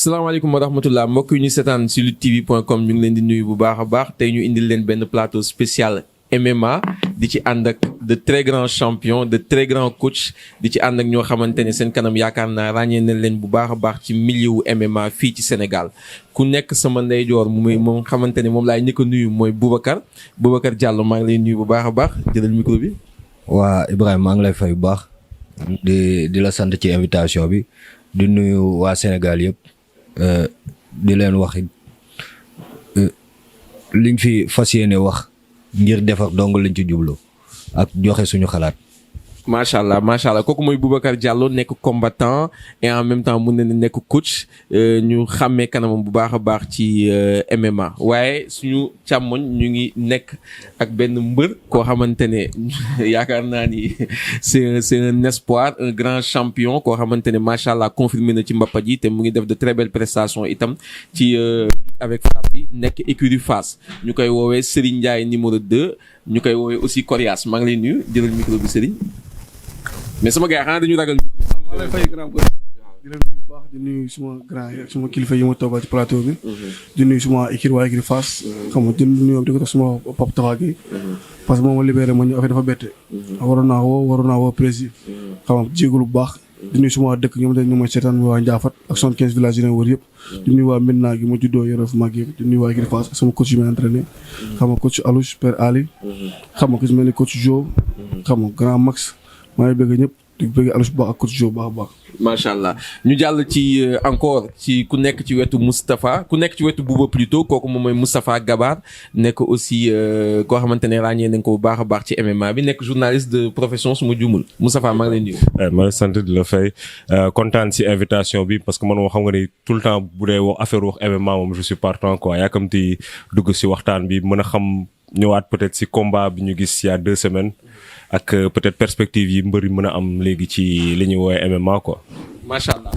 salaamaaleykum wa rahmatullah mbokk yi ñu seetaan si luttetv.com ñu ngi leen di nuyu bu baax a baax tey ñu indil leen benn plateau spécial MMA di ci ànd ak de très grands champions de très grands coachs di ci ànd ak ñoo xamante ne seen kanam yaakaar naa ràññee na leen bu baax a baax ci milieu MMA fii ci Sénégal ku nekk sama ndeyjoor moom xamante ne moom laay njëkk a nuyu mooy Boubacar Diallo maa ngi lay nuyu bu baax a baax jëlal micro bi. waa Ibrahima maa ngi lay fay bu baax di la sant ci invitation bi di nuyu waa Sénégal yëpp. di leen wax liñ fi fas yéene wax ngir defar dong lañ ci jublu ak joxe suñu xalaat. macha allah kooku mooy Boubacar Diallo nekk combattant et en même temps mun na nekk coach ñu xàmmee kanamam bu baax a baax ci MMA waaye suñu càmmoñ ñu ngi nekk ak benn mbër koo xamante ne yaakaar naa ni c'est un espoir un grand champion koo xamante ne macha allah confirmé na ci mbappat yi te mu ngi def de très belles prestations itam ci avec frappe bi nekk écurie Fass ñu koy woowee Serigne Ndiaye numéro 2 ñu koy woowee aussi Coriace maa ngi lay nuyu jëlal micro bi Serigne. mais sama gars xanaa dañu ragal micro. maa lay fay grand bër di leen nuyu bu baax di nuyu suma grand yi ak suma kilifa yi ma toogal ci plateau bi. di nuyu suma équipe waa équipe Fass. xam nga di nuyu di ko def suma papa Tafa Gueye. parce que moom ma libéré ma ñëw affaire dafa bette. waroon naa woo président. xam nga jégalu bu baax. di nuyu suma dëkk ñoom dañ ñu may seetaan waa Ndiafat ak 75 villages yi ne wër yëpp. di nuyu waa Médina gi ma juddoo yoroo fi mag yëpp di nuyu waa équipe Fass ak sama coach yi may entraîné. xam nga coach Alouche Père Ali. xam nga ku si mel ni coach Jo. xam nga grand Max maa ngi bëgg ñëpp. di bëgg Alous baax ak coach Jo baax a baax. macha allah ñu jàll ci encore ci ku nekk ci wetu Moustapha ku nekk ci wetu Bouba plutôt kooku moom mooy Moustapha Gabar nekk aussi koo xamante ne ràññee nañ ko bu baax a baax ci MMA bi nekk journaliste de profession su ma juumul Moustapha maa ngi lay nuyu. ma sant di la fay kontaan si invitation bi parce que man moo xam nga ni tout le temps bu dee wax affaire wax MMA moom je suis partant quoi yaakamti dugg si waxtaan bi mën a xam ñëwaat peut-être si combat bi ñu gis il y a 2 semaines. ak peut-être perspective yi mbër yi mën a am léegi ci li ñuy woowee MMA quoi. macha allah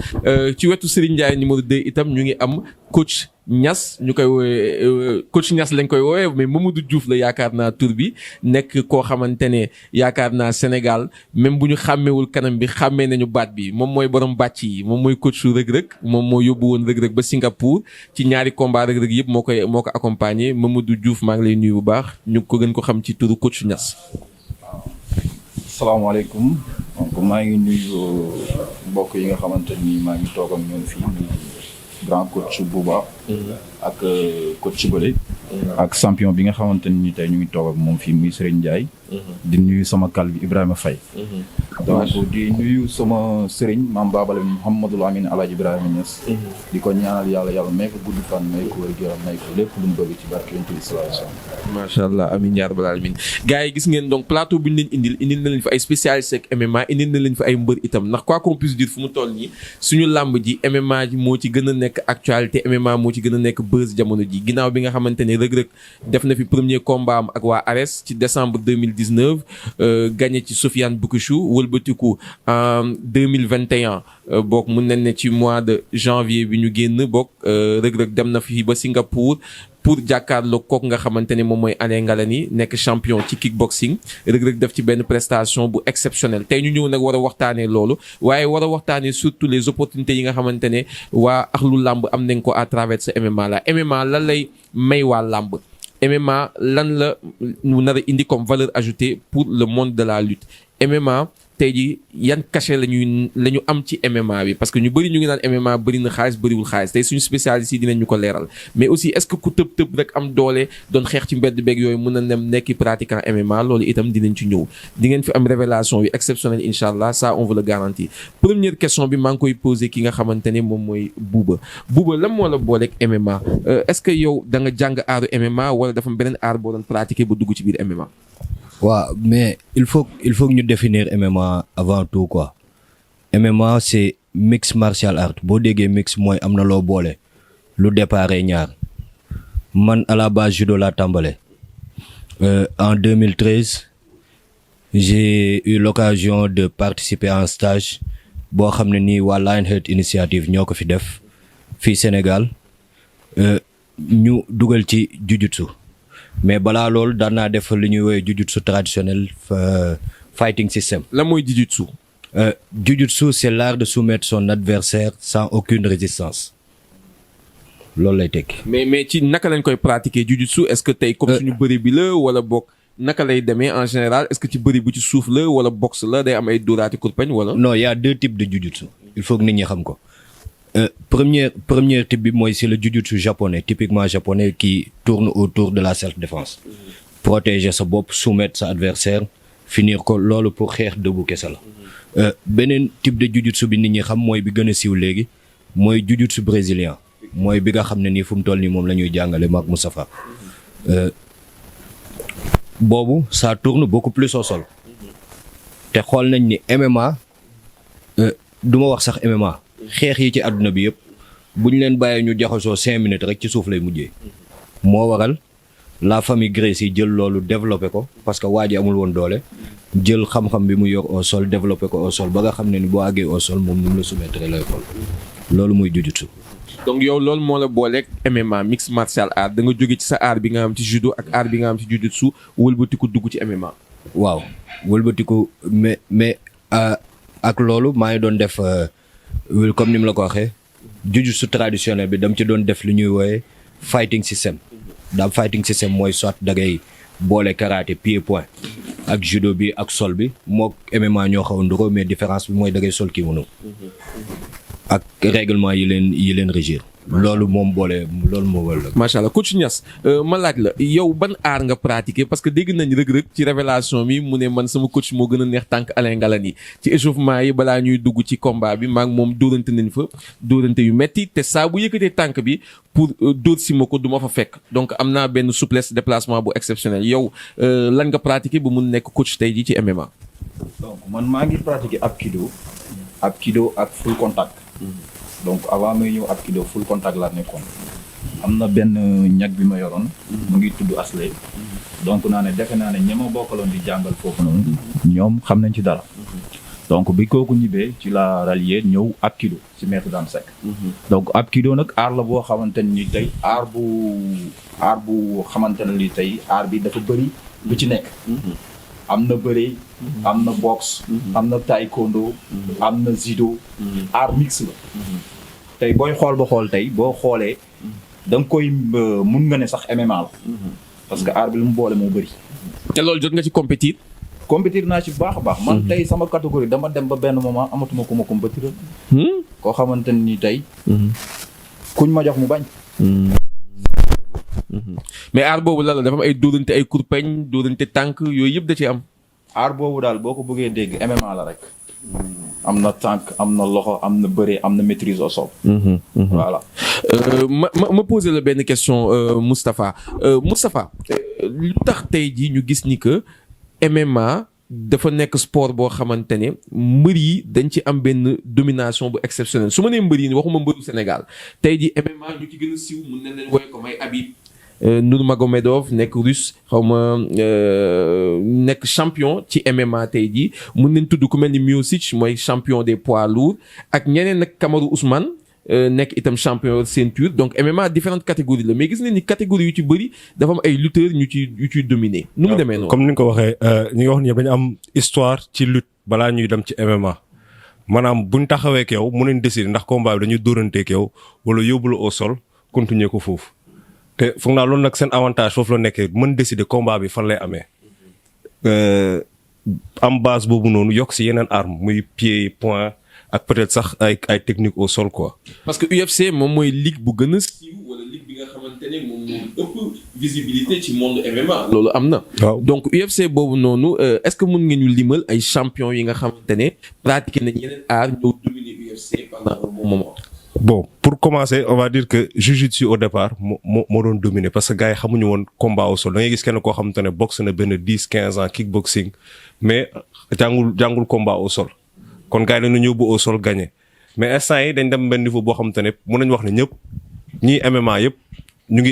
ci wetu Serigne Ndiaye numéro 2 itam ñu ngi am coach Niass ñu koy woowee coach Niass lañ koy woowee mais Mamadou Diouf la yaakaar naa tur bi nekk koo xamante ne yaakaar naa Sénégal même bu ñu xàmmeewul kanam bi xàmmee nañu baat bi moom mooy borom bàcc yi moom mooy coach su Reug-Reug moom moo yóbbu woon Reug-Reug ba Singapour ci ñaari combat Reug-Reug yëpp moo ko accompagné Mamadou Diouf maa ngi lay nuyu bu baax ñu ko gën ko xam ci turu coach Niass. salaamaaleykum donc maa ngi nuyu mbokk yi nga xamante ni maa ngi toog ak ñoom fii grand coach Bouba ak coach Bële ak champion bi nga xamante ni tey ñu ngi toog ak moom fii muy Serigne Ndiaye di nuyu sama kal bi Ibrahima Faye donc di nuyu sama Serigne maam Babale Mouhamadou Amine Alaaji Ibrahima Niass di ko ñaanal yàlla may ko gudd fan may ko wér-gu-yaram may ko lépp lu mu bëgg ci barke Yonent bi sallallahu alayhi wasallam macha allah amiin yaa rabbal aalamiin gars yi gis ngeen donc plateau bu ñu leen indil na leen fa ay spécialistes ak MMA indil na leen fa ay mbër itam ndax quoi qu'on puisse dire fu mu toll nii suñu làmb ji MMA ji moo ci gën a nekk actualité MMA moo ci gën a nekk buzz jamono ji ginnaaw bi nga xamante ne Reug-Reug def na fi premier combat am ak waa Ares ci décembre 2019 gagné ci Sofiane Boukousou wëlbatiku en 2021 boog mun nañ ne ci mois de janvier bi ñu génn boog Reug-Reug dem na fi ba Singapour pour jàkkaarloo kooku nga xamante ne moom mooy Alain Ngalani nekk champion ci kickboxing Reug-Reug def ci benn prestation bu exceptionnelle tey ñu ñëw nag war a waxtaanee loolu waaye war a waxtaanee surtout les opportunités yi nga xamante ne waa axlu làmb am nañ ko à travers ce MMA la MMA lan lay may waa làmb MMA lan la ñu nar a indi comme valeur ajoutée pour le monde de la lutte MMA tey jii yan cachet la ñu am ci MMA bi parce que ñu bëri ñu ngi naan MMA bëri na xaalis bëriwul xaalis tey suñu spécialiste yi dinañ ñu ko leeral mais aussi est-ce que ku tëb rek am doole doon xeex ci mbedd beeg yooyu mën na dem nekki pratiquant MMA loolu itam dinañ ci ñëw di ngeen fi am révélation yu exceptionnelle incha allah ça on vous le garantit. Première question bi maa ngi koy posé ki nga xamante ne moom mooy Bouba lan moo la booleeg MMA est-ce que yow da nga jàng aaru MMA wala dafa am beneen aar boo doon pratiquer ba dugg ci biir MMA. waaw mais il faut ñu définir MMA avant tout quoi MMA c'est mix martial art boo déggee mix mooy am na loo boole lu déparé ñaar man à la base judo laa tàmbale en 2013 j'ai eu l'occasion de participer à un stage boo xam ne nii waa Lionheart Initiative ñoo ko fi def fii Sénégal ñu dugal ci jujutsu mais balaa loolu daan naa def li ñuy woowee jujutsu traditionnel fighting system. lan mooy jujutsu c'est l'art de soumettre son adversaire sans aucune résistance. loolu lay tekki. mais ci naka lañ koy pratiquer jujutsu est-ce que tey comme suñu bëri bi la wala bokk naka lay demee en général est-ce que ci bëri bu ci suuf la wala boxe la day am ay dóoraati kurpeñ wala. non y a 2 types de jujutsu il faut que nit ñi xam ko. Premier type bi mooy c'est le jujutsu japonais typiquement japonais qui tourne autour de la self-défense. protéger sa bopp soumettre sa adversaire finir ko loolu pour xeex debout kese la. beneen type de jujutsu bi nit ñi xam mooy bi gën a siiw léegi mooy jujutsu brésilien mooy bi nga xam ne nii fu mu toll nii moom la ñuy jàngale maak Moustapha. boobu ça tourne beaucoup plus au sol. te xool nañ ni MMA du ma wax sax MMA. xeex yi ci àdduna bi yëpp bu ñu leen bàyyee ñu jaxasoo 5 minutes rek ci suuf lay mujjee. moo waral la famille Gracie yi jël loolu développé ko parce que waa ji amul woon doole jël xam-xam bi mu yor au sol développé ko au sol ba nga xam ne ni boo àggee au sol moom ni mu la soumettre lay xool loolu muy jujutsu. donc yow loolu moo la booleeg MMA mixed martial art da nga jóge ci sa art bi nga am ci judo ak art bi nga am ci jujutsu wëlbatiku dugg ci MMA. waaw wëlbatiku mais ak loolu maa ngi doon def. comme ni mu la ko waxee jujutsu traditionnel bi dam ci doon def li ñuy woowe fighting system daam fighting system mooy soit da ngay boole karaté pied point ak judo bi ak sol bi mook MMA ñoo xaw a nduroo mais différence bi mooy da ngay sol kimono ak règlement yi leen régir loolu moom boole loolu moo wala. macha allah coach Niass ma laaj la yow ban aar nga pratiquer parce que dégg nañ rëg-rëg ci révélation bi mu ne man sama coach moo gën a neex tànk Alain Ngalani ci échauffement yi balaa ñuy dugg ci combat bi maak moom dóorante nañ fa dóorante yu metti te saa bu yëkkatee tànk bi pour dóor si ma ko du ma fa fekk donc am naa benn souplesse déplacement bu exceptionnel yow lan nga pratiquer ba mun nekk coach tey ji ci MMA. donc man maa ngi pratiquer Apkido ak full contact. donc avant may ñëw Apkido full contact laa nekkoon am na benn ñag bi ma yoroon mu ngi tudd Asley donc defe naa ne ña ma bokkaloon di jàngal foofu noonu ñoom xam nañ ci dara donc bi kooku ñibbee ci la rallier ñëw Apkido ci maître Dame Seck donc Apkido nag aar la boo xamante ni tey aar bu xamante ne li tey aar bi dafa bëri lu ci nekk am na bëre am na boxe am na taekwondo am na judo art mix la tey booy xool ba xool tey boo xoolee da nga koy mun nga ne sax MMA la parce que art bi lu mu boole moo bëri te loolu jot nga ci compétir naa ci baax a baax man tey sama catégorie dama dem ba benn moment amatuma ku ma compétir koo xamante ni tey kuñ ma jox mu bañ mais aar boobu la dafa am ay dóorante ay kurpeñ dóorante tànk yooyu yëpp da ci am. aar boobu daal boo ko bëggee dégg MMA la rek. am na tànk am na loxo am na bëre am na maîtrise au sol. voilà. ma poser la benn question Moustapha lu tax tey jii ñu gis ni que MMA dafa nekk sport boo xamante ne mbër yi dañ ci am benn domination bu exceptionnelle su ma nee mbër yi waxuma mbëru Sénégal tey jii MMA ñu ci gën a siiw mun nañ leen woy ko may Habib Nurmagomedov nekk russe xaw ma nekk champion ci MMA tey jii mun nañ tudd ku mel ni Miocic mooy champion des poids lourds ak ñeneen nag Kamaru Ousmane nekk itam champion ceinture donc MMA différentes catégories la mais gis nañ ni catégorie yu ci bëri dafa am ay lutteurs yu ciy dominer. nu mu demee noonu comme ni nga ko waxee ñi nga wax ni dañu am histoire ci lutte balaa ñuy dem ci MMA maanaam buñ taxawee ak yow mun nañ décider ndax combat bi dañuy dóoranteeg yow wala yóbbu la au sol continuer ko foofu. te foog naa loolu nag seen avantage foofu la nekkee mën décider combat bi fan lay amee am base boobu noonu yokk si yeneen arme muy pied point ak peut-être sax ay technique au sol quoi. parce que UFC moom mooy ligue bu gën a siiw wala ligue bi nga xamante ne moom moo ëpp visibilité ci monde MMA. loolu am na. waaw donc UFC boobu noonu est-ce que mën nga ñu limal ay champion yi nga xamante ne pratiqué nañ yeneen art ñëw dominer UFC pendant un bon moment. bon pour commencer on va dire que jiu-jitsu au départ moo doon dominer parce que gars yi xamuñu woon combat au sol da ngay gis kenn koo xamante ne boxe na benn 10-15 ans kickboxing mais jàngul combat au sol kon gars yi dañu ñëw bu au sol gagné mais instant yi dañ dem benn niveau boo xamante ne mën nañu wax ne ñëpp ñii MMA yëpp ñu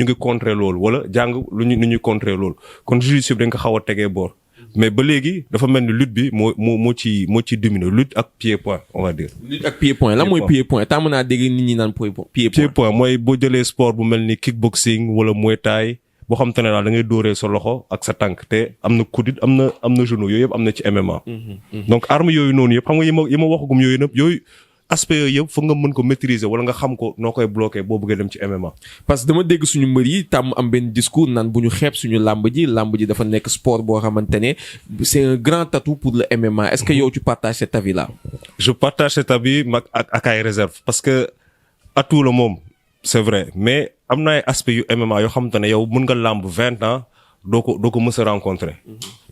ngi contrer loolu wala jàng lu ñuy contrer loolu kon jiu-jitsu dañ ko xaw a tegee boor. mais ba léegi dafa mel ni lutte bi moo ci dominer lutte ak pied point on va dire. lutte ak pied point lan mooy pied point tàmm naa dégg nit ñi naan pied point mooy boo jëlee sport bu mel ni kickboxing wala muay thai boo xam te ne daal da ngay dóoree sa loxo ak sa tànk te am na coude am na genou yooyu yëpp am na ci MMA. donc arme yooyu noonu yëpp xam nga yi ma waxagum yooyu aspect yooyu yëpp foog nga mën ko maîtriser wala nga xam ko noo koy bloquer boo bëggee dem ci MMA. parce que dama dégg suñu mbër yi tàmm am benn discours naan bu ñu xeeb suñu làmb ji dafa nekk sport boo xamante ne c'est un grand atout pour le MMA est-ce que yow tu partages cet avis là. Je partage cet avis ak ay réserve parce que atout la moom c'est vrai mais am na ay aspects yu MMA yoo xamante ne yow mën nga làmb 20 ans doo ko mës a rencontrer.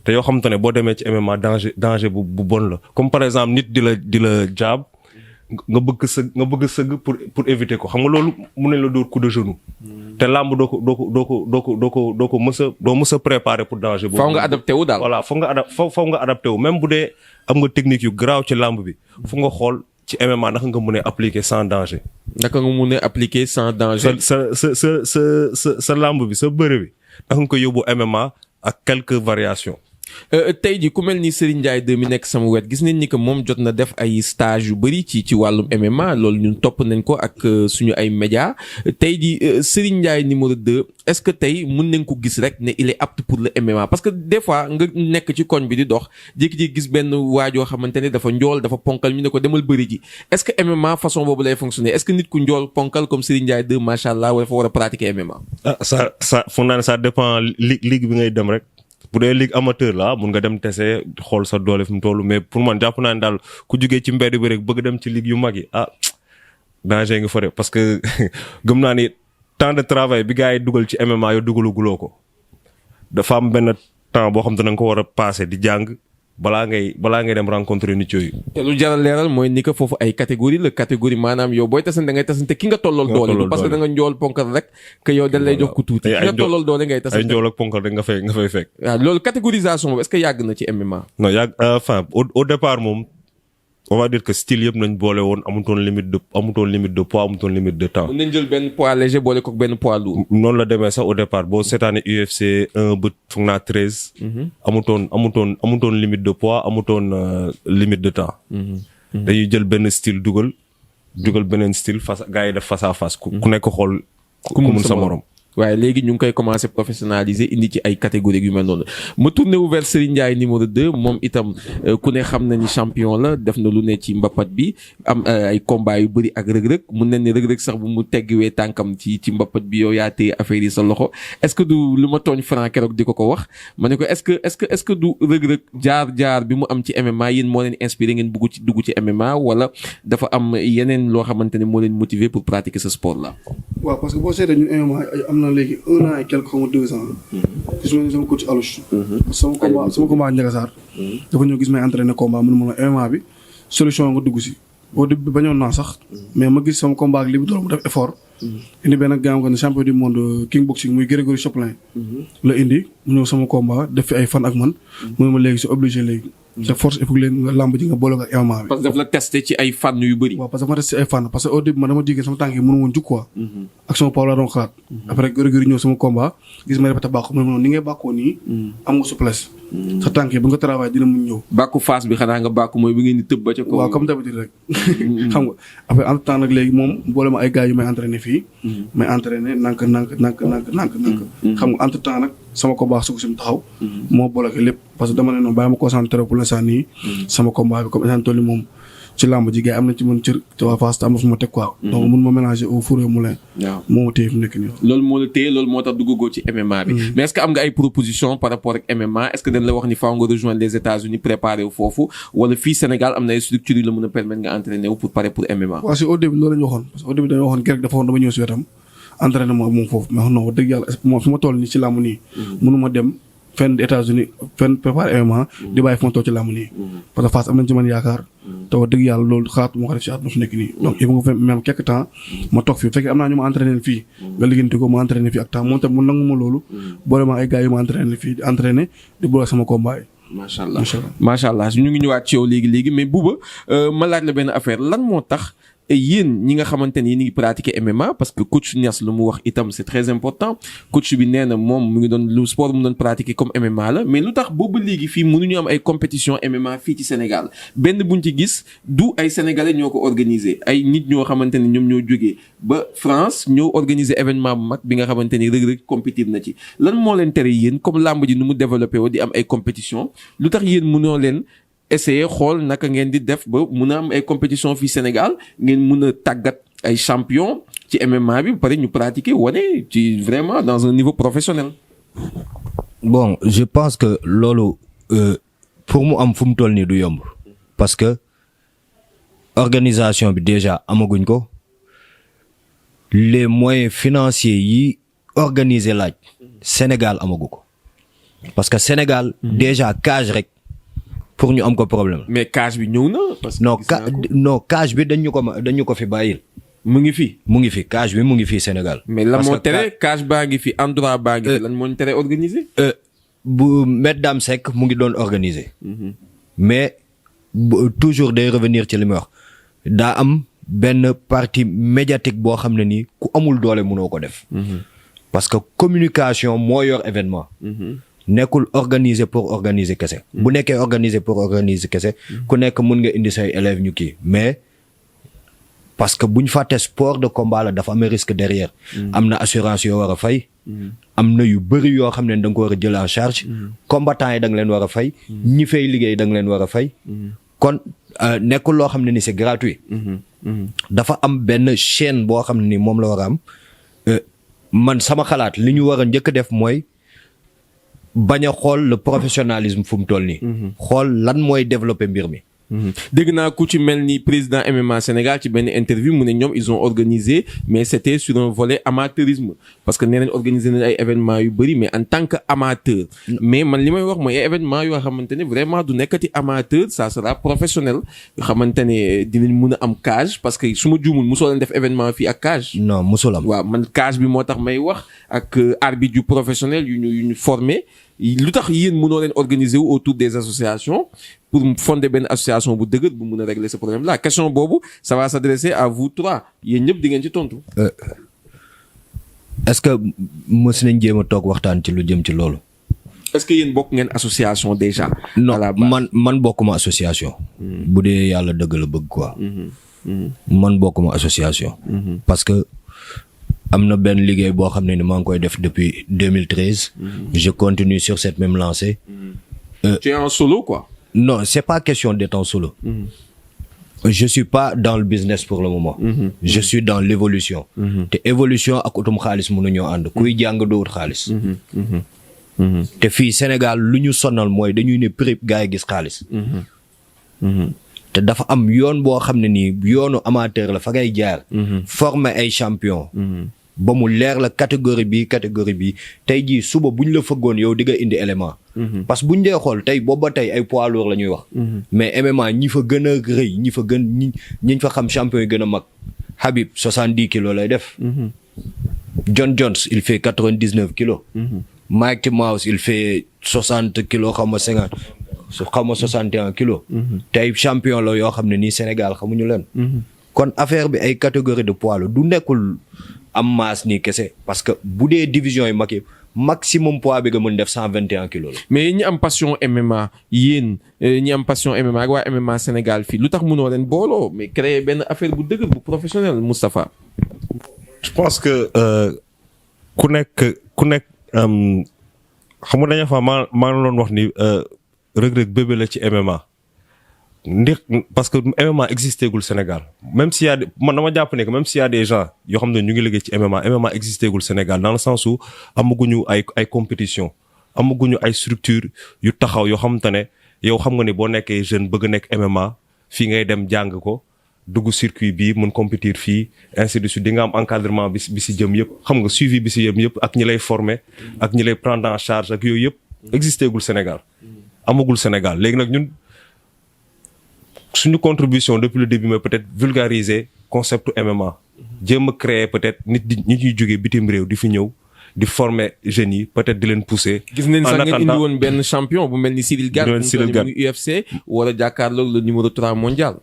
te yoo xamante ne boo demee ci MMA danger bu bon la comme par exemple nit di la jab nga bëgg sëgg pour éviter ko xam nga loolu mun nañ la dóor coup de genou. te làmb doo ko mës a préparer pour danger. faaw nga adapté wu daal. voilà faaw nga adapté wu même bu dee am nga technique yu garaaw ci làmb bi. fu nga xool ci MMA naka nga mën a appliquer sans danger. naka nga mën a appliquer sans danger. sa làmb bi sa bëre bi naka nga ko yóbbu MMA ak quelques variations. tey jii ku mel ni Serigne Ndiaye 2 mi nekk sama wet gis nañ ni que moom jot na def ay stage yu bëri ci wàllum MMA loolu ñun topp nañ ko ak suñu ay médias tey jii Serigne Ndiaye numéro 2 est-ce que tey mën nañ ko gis rek ne il est apte pour le MMA parce que des fois nga nekk ci koñ bi di dox jékki-jékki gis benn waajoo xamante ne dafa njool dafa ponkal ñu ne ko demal bëri ji est-ce que MMA façon boobu lay fonctionner est-ce que nit ku njool ponkal comme Serigne Ndiaye 2 macha allah wala dafa war a pratiquer MMA. ah ça foog naa ne ça dépend ligue bi ngay dem rek. bu dee ligue amateur la mun nga dem tese xool sa doole fi mu toll mais pour man jàpp naa ne daal ku jugee ci mbedd bi rek bëgg dem ci ligue yu mag yi danger nga fa de parce que gëm naa ni temps de travail bi gars yi dugal ci MMA yow dugaluguloo ko dafa am benn temps boo xam te na nga ko war a passer di jàng balaa ngay dem rencontrer nit yooyu. te lu jaral leeral mooy ni que foofu ay catégorie la catégorie maanaam yow booy tasante da ngay tasante ki nga tollool doole parce que da nga njool ponkal rek que yow dañ lay jox ku tuuti ki nga tollool doole ngay tasante ay njool ak ponkal rek nga fay fekk. waaw loolu catégorisation boobu est-ce que yàgg na ci MMA. non yàgg au départ moom on va dire que style yëpp nañ boole woon amutoon limite de poids amutoon limite de temps. mën nañ jël benn poids léger boole ko benn poids lourd. noonu la demee sax au départ boo seetaanee UFC 1 ba foog naa 13. amutoon limite de poids amutoon limite de temps. dañuy jël benn style dugal beneen style gars yi def face à face. ku nekk xool ku mun sa morom. waaye léegi ñu ngi koy commencer professionnaliser indi ci ay catégories yu mel noonu ma tourné wu vers Serigne Ndiaye numéro 2 moom itam ku ne xam na ni champion la def na lu ne ci mbapat bi am ay combat yu bëri ak rëg-rëg mun nañ ne rëg-rëg sax bu mu teggiwee tànkam ci mbapat bi yow yaa téye affaire yi sa loxo est-ce que du lu ma tooñ Franc keroog di ko wax ma ne ko est-ce que du rëg-rëg jaar bi mu am ci MMA yéen moo leen inspiré ngeen dugg ci MMA wala dafa am yeneen loo xamante ne moo leen motiver pour pratiquer ce sport là. waaw parce que boo seetee ñun MMA am na léegi 1 an et quelque xaw ma 2 ans. gis nga sama coach Alouche. sama combat Ndiaga Sarr. dafa ñëw gis may entraîner combat mu ne ma MMA bi solution nga dugg si. au début bañoon naa sax mais ma gis sama combat ak li mu doon mu def effort. indi benn gars nga ne champion du monde kickboxing muy Grégory Choplin. la indi mu ñëw sama combat def fi ay fan ak man. mu ne ma léegi c'est obligé léegi. c'est force il faut que leen nga làmb ji nga boole ak MMA bi. parce que daf la testé ci ay fànn yu bëri. waaw parce que ma testé ay fànn parce que au début man dama jigéen sama tànk yi mënu woon jug quoi. ak sama poids laa doon xalaat. après Grégory ñëw sama combat gis ma répété bàkku mu ne ma noonu ni ngay bàkkoo nii. am nga souplesse. sa tànk yi bu nga travail dina mun ñëw. bàkku face bi xanaa nga bàkku mooy bi ngeen di tëb ba ca kaw. waaw comme d'habitude rek. xam nga après entre temps nag léegi moom boole ma ay gars yu may entraîné fii. may entraîné nank. xam nga entre temps nag sama combat sugu si mu taxaw. moo bloqué lépp parce que dama ne noonu bàyyi ma concentré pour l'instant nii. sama combat bi comme instant toll moom ci làmb ji gars am na ci mën cër te waa Fass te am na fu ma teg quoi. donc mun ma mélanger au four et au moulin. waaw moo ma téye fi mu nekk nii. loolu moo la téye loolu moo tax duggagoo ci MMA bi. mais est-ce que am nga ay propositions par rapport ak MMA est-ce que dañ la wax ni faaw nga rejoindre les États-Unis préparer wu foofu wala fii Sénégal am na ay structures yu la mën a permettre nga entraîner wu pour pare pour MMA. waaw si au début loolu la ñu waxoon parce que au début dañoo waxoon keroog dafa waxoon dama ñëw si wetam entraînement moom foofu mais non dëgg yàlla moom fi ma toll nii ci làmb nii. mënuma dem fenn États-Unis fenn préparer MMA di bàyyi fi ma toll ci làmb nii. parce que Fass am nañ ci man yaakaar. te wax dëgg yàlla loolu xalaatu moo ko def si àdduna fi nekk nii. donc il faut que même quelque temps ma toog fii bu fekkee am naa ñu ma entraîner fii. nga liggéeyante ko ma entraîner fii ak temps moom tamit mu nangu ma loolu. boole ma ay gars yu ma entraîner fii di entraîner di boole sama combat yi. macha allah ñu ngi ñëwaat ci yow léegi mais Bouba ma laaj la benn affaire lan moo tax. yéen ñi nga xamante ni ñu ngi pratiquer MMA parce que coach Niass lu mu wax itam c'est très important coach bi nee na moom mu ngi doon lu sport mu doon pratiquer comme MMA la mais lu tax boobu léegi fii mënuñu am ay compétition MMA fii ci Sénégal benn buñ ci gis du ay sénégalais ñoo ko organiser ay nit ñoo xamante ni ñoom ñoo jógee ba France ñoo organiser événement bu mag bi nga xamante ni Reug Reug compétir na ci lan moo leen tere yéen comme làmb ji nu mu développé woo di am ay compétition lu tax yéen mënoo leen essayer xool naka ngeen di def ba mun a am ay compétition fii Sénégal ngeen mun a tàggat ay champion ci MMA bi ba pare ñu pratiquer wane ci vraiment dans un niveau professionnel. Bon, je pense que loolu pour mu am fu mu toll nii du yomb parce que organisation bi déjà amaguñ ko les moyens financiers yi organiser laaj Sénégal amagu ko parce que Sénégal déjà cage rek pour ñu am ko problème. mais cage bi ñëw na. parce que non cage bi dañu ko fi bàyyil. mu ngi fi cage bi mu ngi fi Sénégal. mais lan moo tere cage baa ngi fi endroit baa ngi fi lan moo ñu tere organiser. bu Mesdames Seck mu ngi doon organiser. mais toujours day revenir ci li muy wax daa am benn partie médiatique boo xam ne nii ku amul doole mënoo ko def. parce que communication moo yor événement. nekkul organiser pour organiser kese. bu nekkee organiser pour organiser kese. ku nekk mun nga indi say élèves ñu kii mais parce que bu ñu fàtte sport de combat la dafa am risque derrière. am na assurance yoo war a fay. am na yu bëri yoo xam ne da nga ko war a jël en charge. combattants yi da nga leen war a fay. ñi fay liggéey da nga leen war a fay. kon nekkul loo xam ne ni c'est gratuit. dafa am benn chaîne boo xam ne ni moom la war a am. man sama xalaat li ñu war a njëkk def mooy bañ a xool le professionnalisme fu mu toll nii. xool lan mooy développer mbir mi. dégg naa ku ci mel ni président MMA Sénégal ci benn interview mu ne ñoom ils ont organisé mais c'était sur un volet amateurisme parce que nee nañ organiser nañ ay événements yu bëri mais en tant que amateur. mais man li may wax mooy ay événements yoo xamante ne vraiment du nekkati amateur ça sera professionnel yoo xamante ne dinañ mun a am cage parce que su ma juumul mosoo leen def événement fii ak cage. non mosul am. waaw man cage bi moo tax may wax ak arbitre yu professionnel yu ñu formé lu tax yéen mënoo leen organiser wu autour des associations pour fonder benn association bu dëgër bu mun a régler ce problème là question boobu ça va s'adresser à vous trois yéen ñëpp di ngeen ci tontu. est-ce que mës nañ jéem a toog waxtaan ci lu jëm ci loolu. est-ce que yéen bokk ngeen association déjà. non man bokkuma association. bu dee yàlla dëgg la bëgg quoi. man bokkuma association. parce que am na benn liggéey boo xam ne ni maa ngi koy def depuis 2013. je continue sur cette même lancée. tu es en solo quoi. non c'est pas question d'être en solo. je suis pas dans le business pour le moment. je suis dans l'évolution. te évolution ak utum xaalis mënuñoo ànd. kuy jàng doo ut xaalis. te fii Sénégal lu ñu sonal mooy dañuy ne prix gars yi gis xaalis. te dafa am yoon boo xam ne nii yoonu amateur la fa ngay jaar. former ay champion. ba mu leer la catégorie bi tey jii suba bu ñu la fëggoon yow di nga indi élément. parce que bu ñu dee xool tey booba tey ay poids lourds la ñuy wax. mais MMA ñi fa gën a rëy ñi fa xam champion yi gën a mag. Habib 70 kilos lay def. John Jones il fait 99 kilos. Mike Mouse il fait 60 kilos xaw ma 50 xaw ma 61 kilos. tey champion la yoo xam ne nii Sénégal xamuñu leen. kon affaire bi ay catégorie de poids la du nekkul am masse nii kese parce que bu dee division yi mag yi maximum poids bi nga mën def 121 kilos la. mais ñi am passion MMA yéen ñi am passion MMA ak waa MMA Sénégal fii lu tax mënoo leen booloo mais créer benn affaire bu dëgër bu professionnel Moustapha. je pense que ku nekk xam nga dañu fa maa ngi doon wax ni Reug Reug bébé la ci MMA. parce que MMA existé gul Sénégal même s'il y a man dama jàpp ne que même s'il y a des gens yoo xam ne ñu ngi liggéey ci MMA existé gul Sénégal dans le sens où amaguñu ay compétition amaguñu ay structure yu taxaw yoo xamante ne yow xam nga ni boo nekkee jeune bëgg nekk MMA fii ngay dem jàng ko dugg circuit bi mën compétir fii ainsi de suite di nga am encadrement bi si jëm yëpp xam nga suivi bi si jëm yëpp ak ñi lay former ak ñi lay prendre en charge ak yooyu yëpp existé gul Sénégal amagul Sénégal léegi nag ñun. suñu contribution depuis le début mais peut-être vulgariser concept MMA jéem a créer peut-être nit ñuy jógee bitim réew di fi ñëw di former jeunes yi peut-être di leen pousser. gis nañ sax ngeen indi woon benn champion bu mel ni Cyril Gane. mu UFC wala jàkkaarloog le numéro 3 mondial.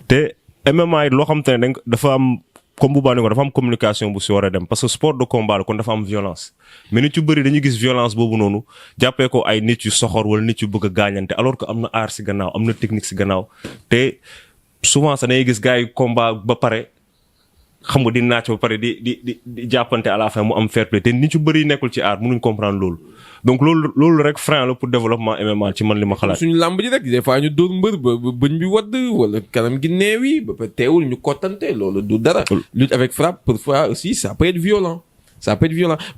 te MMA yi loo xam te ne dafa am comme bu baax ko dafa am communication bu si war a dem parce que sport de combat la kon dafa am violence mais nit yu bëri dañuy gis violence boobu noonu jàppee ko ay nit yu soxor wala nit yu bëgg a gaañante alors que am na art si gannaaw am na technique si gannaaw te souvent sax dañuy gis gars yi combat ba pare xam nga di naaj ba pare di jàppante à la fin mu am fair play te nit yu bëri nekkul ci art mënuñ comprendre loolu donc loolu rek frein la pour développement MMA ci man li ma xalaat. suñu làmb ji rek des fois ñu dóor mbër ba bëñ bi wadd wala kanam gi neew yi ba pare teewul ñu kottante loolu du dara. lutte avec frappe parfois aussi ça peut être violent.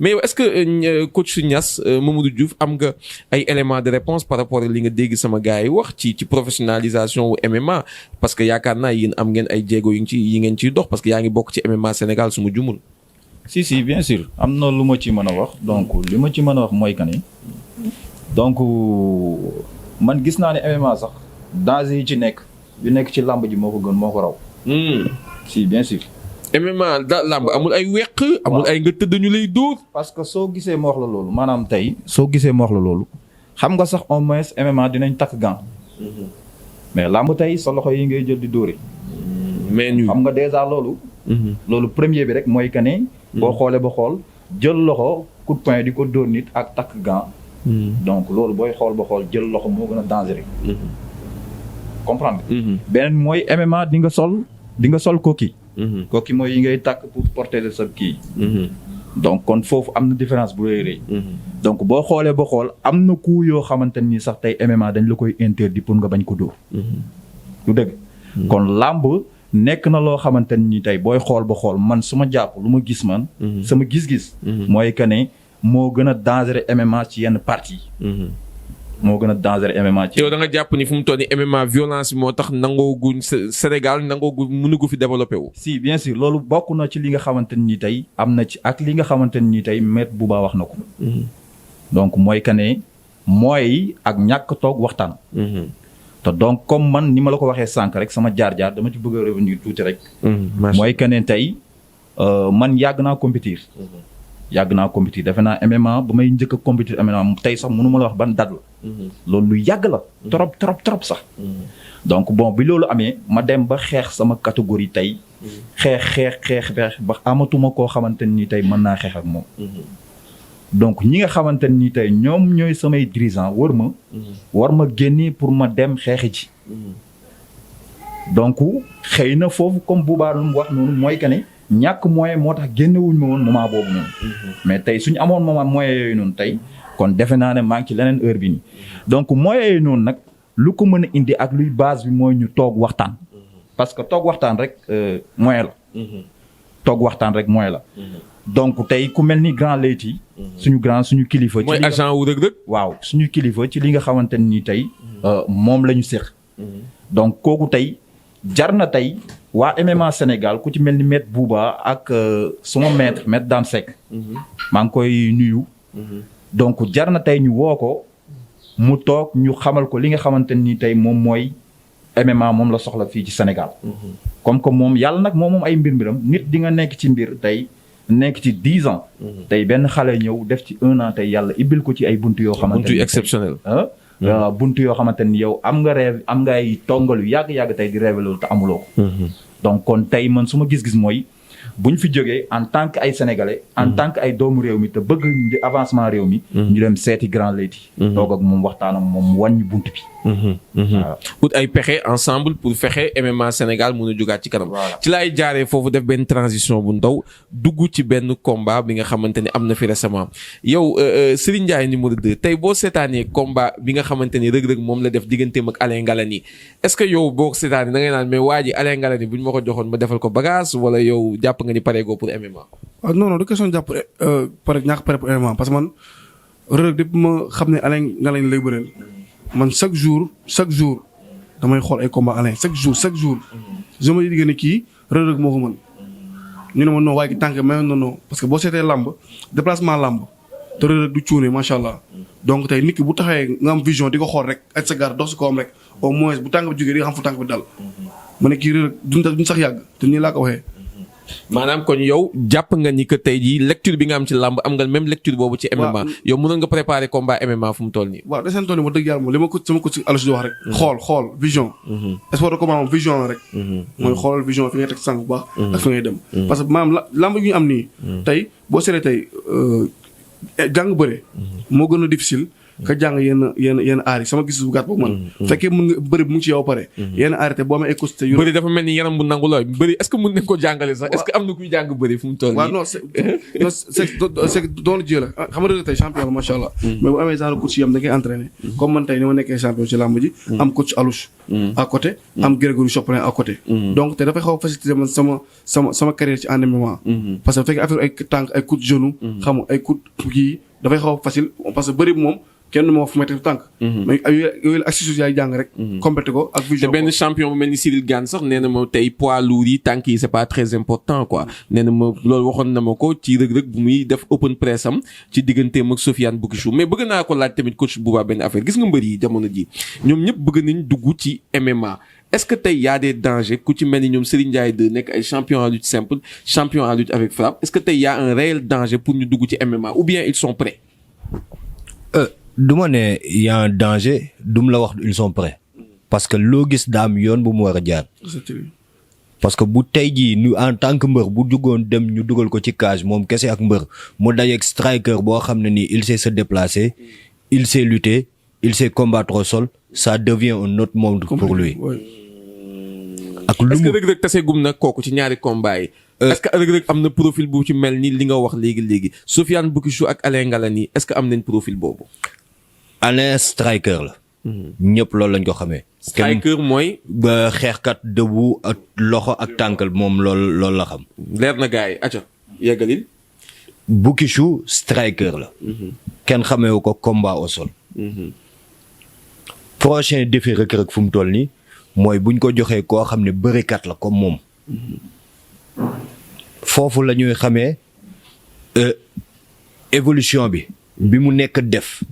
Mais est-ce que coach Niass Mamadou Diouf am nga ay éléments de réponse par rapport ak li nga dégg sama gars yi wax ci professionnalisation wu MMA parce que yaakaar naa yéen am ngeen ay jéego yi ngeen ciy dox parce que yaa ngi bokk ci MMA Sénégal su ma jumul. si bien sûr am na lu ma ci mën a wax donc li ma ci mën a wax mooy que ni donc man gis naa ne MMA sax danger yi ci nekk yu nekk ci làmb ji moo ko gën moo ko raw. si bien sûr. MMA làmb amul ay weq. amul ay nga tëdd ñu lay dóor. parce que soo gisee ma wax la loolu maanaam tey soo gisee ma wax la loolu xam nga sax au moins MMA dinañ takk gant. mais làmb tey sa loxo yi ngay jël di dóore. mais ñu xam nga déjà loolu. loolu premier bi rek mooy que ne. boo xoolee ba xool jël loxo coup de poing di ko dóor nit ak takk gant. donc loolu booy xool ba xool jël loxo moo gën a dangereux. comprendre beneen mooy MMA di nga sol kooki. kooki mooy yi ngay takk pour porter sa kii. donc kon foofu am na différence bu rëy rëy. donc boo xoolee ba xool am na coup yoo xamante ni sax tey MMA dañ la koy interdit pour nga bañ ko dóor. lu dëgg. kon làmb nekk na loo xamante ni tey booy xool ba xool man su ma jàpp lu ma gis man. sama gis-gis. mooy que ne moo gën a dangereux MMA ci yenn parties. moo gën a dangereux MMA ci. yow da nga jàpp ni fu mu toll nii MMA violence bi moo tax nangooguñ Sénégal mënugu fi développé wu. si bien sûr loolu bokk na ci li nga xamante ni tey am na ci ak li nga xamante ni tey Maître Bouba wax na ko. donc mooy que ne mooy ak ñàkk toog waxtaan. te donc comme man ni ma la ko waxee sànq rek sama jaar-jaar dama ci bëgg a revenir tuuti rek. mooy que ne tey man yàgg naa compétir. defe naa MMA ba may njëkk a compétir MMA tey sax mënu ma la wax ban date la. loolu lu yàgg la. trop sax. donc bon bi loolu amee ma dem ba xeex sama catégorie tey. xeex ba amatuma koo xamante ni tey mën naa xeex ak moom. donc ñi nga xamante ni tey ñoom ñooy samay dirigeant war ma génni pour ma dem xeexi ji. donc xëy na foofu comme Bouba lu mu wax noonu mooy que ne ñàkk moyen moo tax génnewuñ ma woon moment boobu noonu. mais tey suñu amoon moment moyen yooyu noonu tey kon defe naa ne maa ngi ci leneen heure bi nii. donc moyen yooyu noonu nag lu ko mën a indi ak luy base bi mooy ñu toog waxtaan. parce que toog waxtaan rek moyen la. toog waxtaan rek moyen la. donc tey ku mel ni grand Leyti suñu kilifa. mooy agent wu Reug Reug. waaw suñu kilifa ci li nga xamante ni tey moom la ñu séq. donc kooku tey jar na tey waa MMA Sénégal ku ci mel ni Maître Bouba ak suma maître Dame Seck. maa ngi koy nuyu. donc jar na tey ñu woo ko mu toog ñu xamal ko li nga xamante ni tey moom mooy MMA moom la soxla fii ci Sénégal. comme que moom yàlla nag moom ay mbiram nit di nga nekk ci mbir tey. nekk ci 10 ans. tey benn xale ñëw def ci 1 an tey yàlla ibbil ko ci ay buntu yoo xamante ni buntu exceptionnel. buntu yoo xamante ni yow am nga rêve am nga ay tongal yu yàgg tey di rêve loolu te amuloo ko. donc kon tey man su ma gis-gis mooy bu ñu fi jógee en tant que ay sénégalais. en tant que ay doomu réew mi te bëgg di avancement réew mi. ñu dem seeti grand Leyti. toog ak moom waxtaan ak moom wàññi buntu bi. waaw ut ay pexe ensemble pour fexe MMA Sénégal mun a jógaat ci kanam. ci laay jaaree foofu def benn transition bu ndaw dugg ci benn combat bi nga xamante ne am na fi récemment yow Serigne Ndiaye numéro 2 tey boo seetaanee combat bi nga xamante ni Reug Reug moom la def digganteem ak Alain Ngalani est-ce que yow boo ko seetaanee da ngay naan mais waa ji Alain Ngalani bu ñu ma ko joxoon ma defal ko bagage wala yow jàpp nga ni pareegoo pour MMA. waaw non du question jàpp ñàkk pare pour MMA parce que man Reug Reug depuis ma xam ne Alain Ngalani lay bëreel. man chaque jour damay xool ay combat Alain chaque jour je me dis ne kii Reug Reug moo ko mën ñu ne ma non waaye tànk mais non parce que boo seetee làmb déplacement làmb te Reug Reug du cuune macha allah donc tey nit ki bu taxawee nga am vision di ko xool rek ak sa garde dox si kawam rek au moins bu tànk bi jógee di nga xam fu tànk bi dal ma ne kii Reug Reug duñ sax yàgg te nii laa ko waxee. maanaam kon yow jàpp nga ni que tey jii lecture bi nga am ci làmb am nga même lecture boobu ci MMA. yow mënoon nga préparer combat MMA fu mu toll nii. waaw deseen toll nii ma dëgg yàlla moom li ma ko sama ko ci Alioune di wax rek. xool vision. sport de combat moom vision la rek. mooy xool vision fi ngay teg sànq bu baax. ak fi ngay dem. parce que maanaam làmb yi ñu am nii. tey boo seetlee tey jàng bëre. moo gën a difficile nga jàng yenn aar yi sama gis bu gàtt boobu man fekkee mën nga bëri mu ngi ci yow pare yenn aar yi te boo amee ay coach te bëri dafa mel ni yaram bu nangu la bëri est-ce que mën nañ ko jàngale sax est-ce que am na kuy jàng bëri fu mu toll nii waaw non c'est doonu jël la xam nga tey champion la macha allah mais bu amee genre coach yi am da ngay entraîné comme man tey ni ma nekkee champion ci làmb ji am coach Alouche à côté am Grégory Chopin à côté donc te dafay xaw a faciliter man sama carrière ci MMA parce que bu fekkee affaire ay tànk ay coup de genou xam nga ay coup kii dafay xaw a facile parce que bëri moom kenn moo fu may teg tànk mais yooyu la astuce yaay jàng rek complété ko ak vision te benn champion bu mel ni Cyril Gane sax nee na ma tey poids lourd yi tànk yi c'est pas très important quoi nee na ma loolu waxoon na ma ko ci rëg-rëg bu muy def open press am ci digganteem ak Sofiane Boukissou mais bëgg naa ko laaj tamit coach Bouba benn affaire gis nga mbër yi jamono ji ñoom ñëpp bëgg nañ dugg ci MMA est-ce que tey y a des dangers ku ci mel ni ñoom Serigne Ndiaye 2 nekk ay champion en lutte simple champion en lutte avec frappe est-ce que tey y a un réel danger pour ñu dugg ci MMA ou bien ils sont prêts du ma ne y a un danger du mu la wax ils sont prêts parce que loo gis daam yoon bu mu war a jaar parce que bu tey jii ñu en tant que mbër bu duggoon dem ñu dugal ko ci cage moom kese ak mbër mu dajeeg striker boo xam ne nii il sait se déplacer il sait lutter il sait combattre au sol ça devient un autre monde pour lui ak lu est-ce que mu rëg-rëg tase gum na kooku ci ñaari combat yi est-ce que rëg-rëg am na profil bu ci mel ni li nga wax léegi Sofiane Boukissou ak Alain Ngalani est-ce que am nañ profil boobu Alain striker la ñëpp loolu lañ ko xamee striker mooy ba xeexkat debout ak loxo ak tànkal moom loolu la xam leer na gars yi aca yeggalil Boukissou striker la kenn xameewu ko combat au sol prochain défi rëg-rëg fu mu toll nii mooy buñ ko joxee koo xam ne bërikat la comme moom foofu la ñuy xamee évolution bi mu nekk def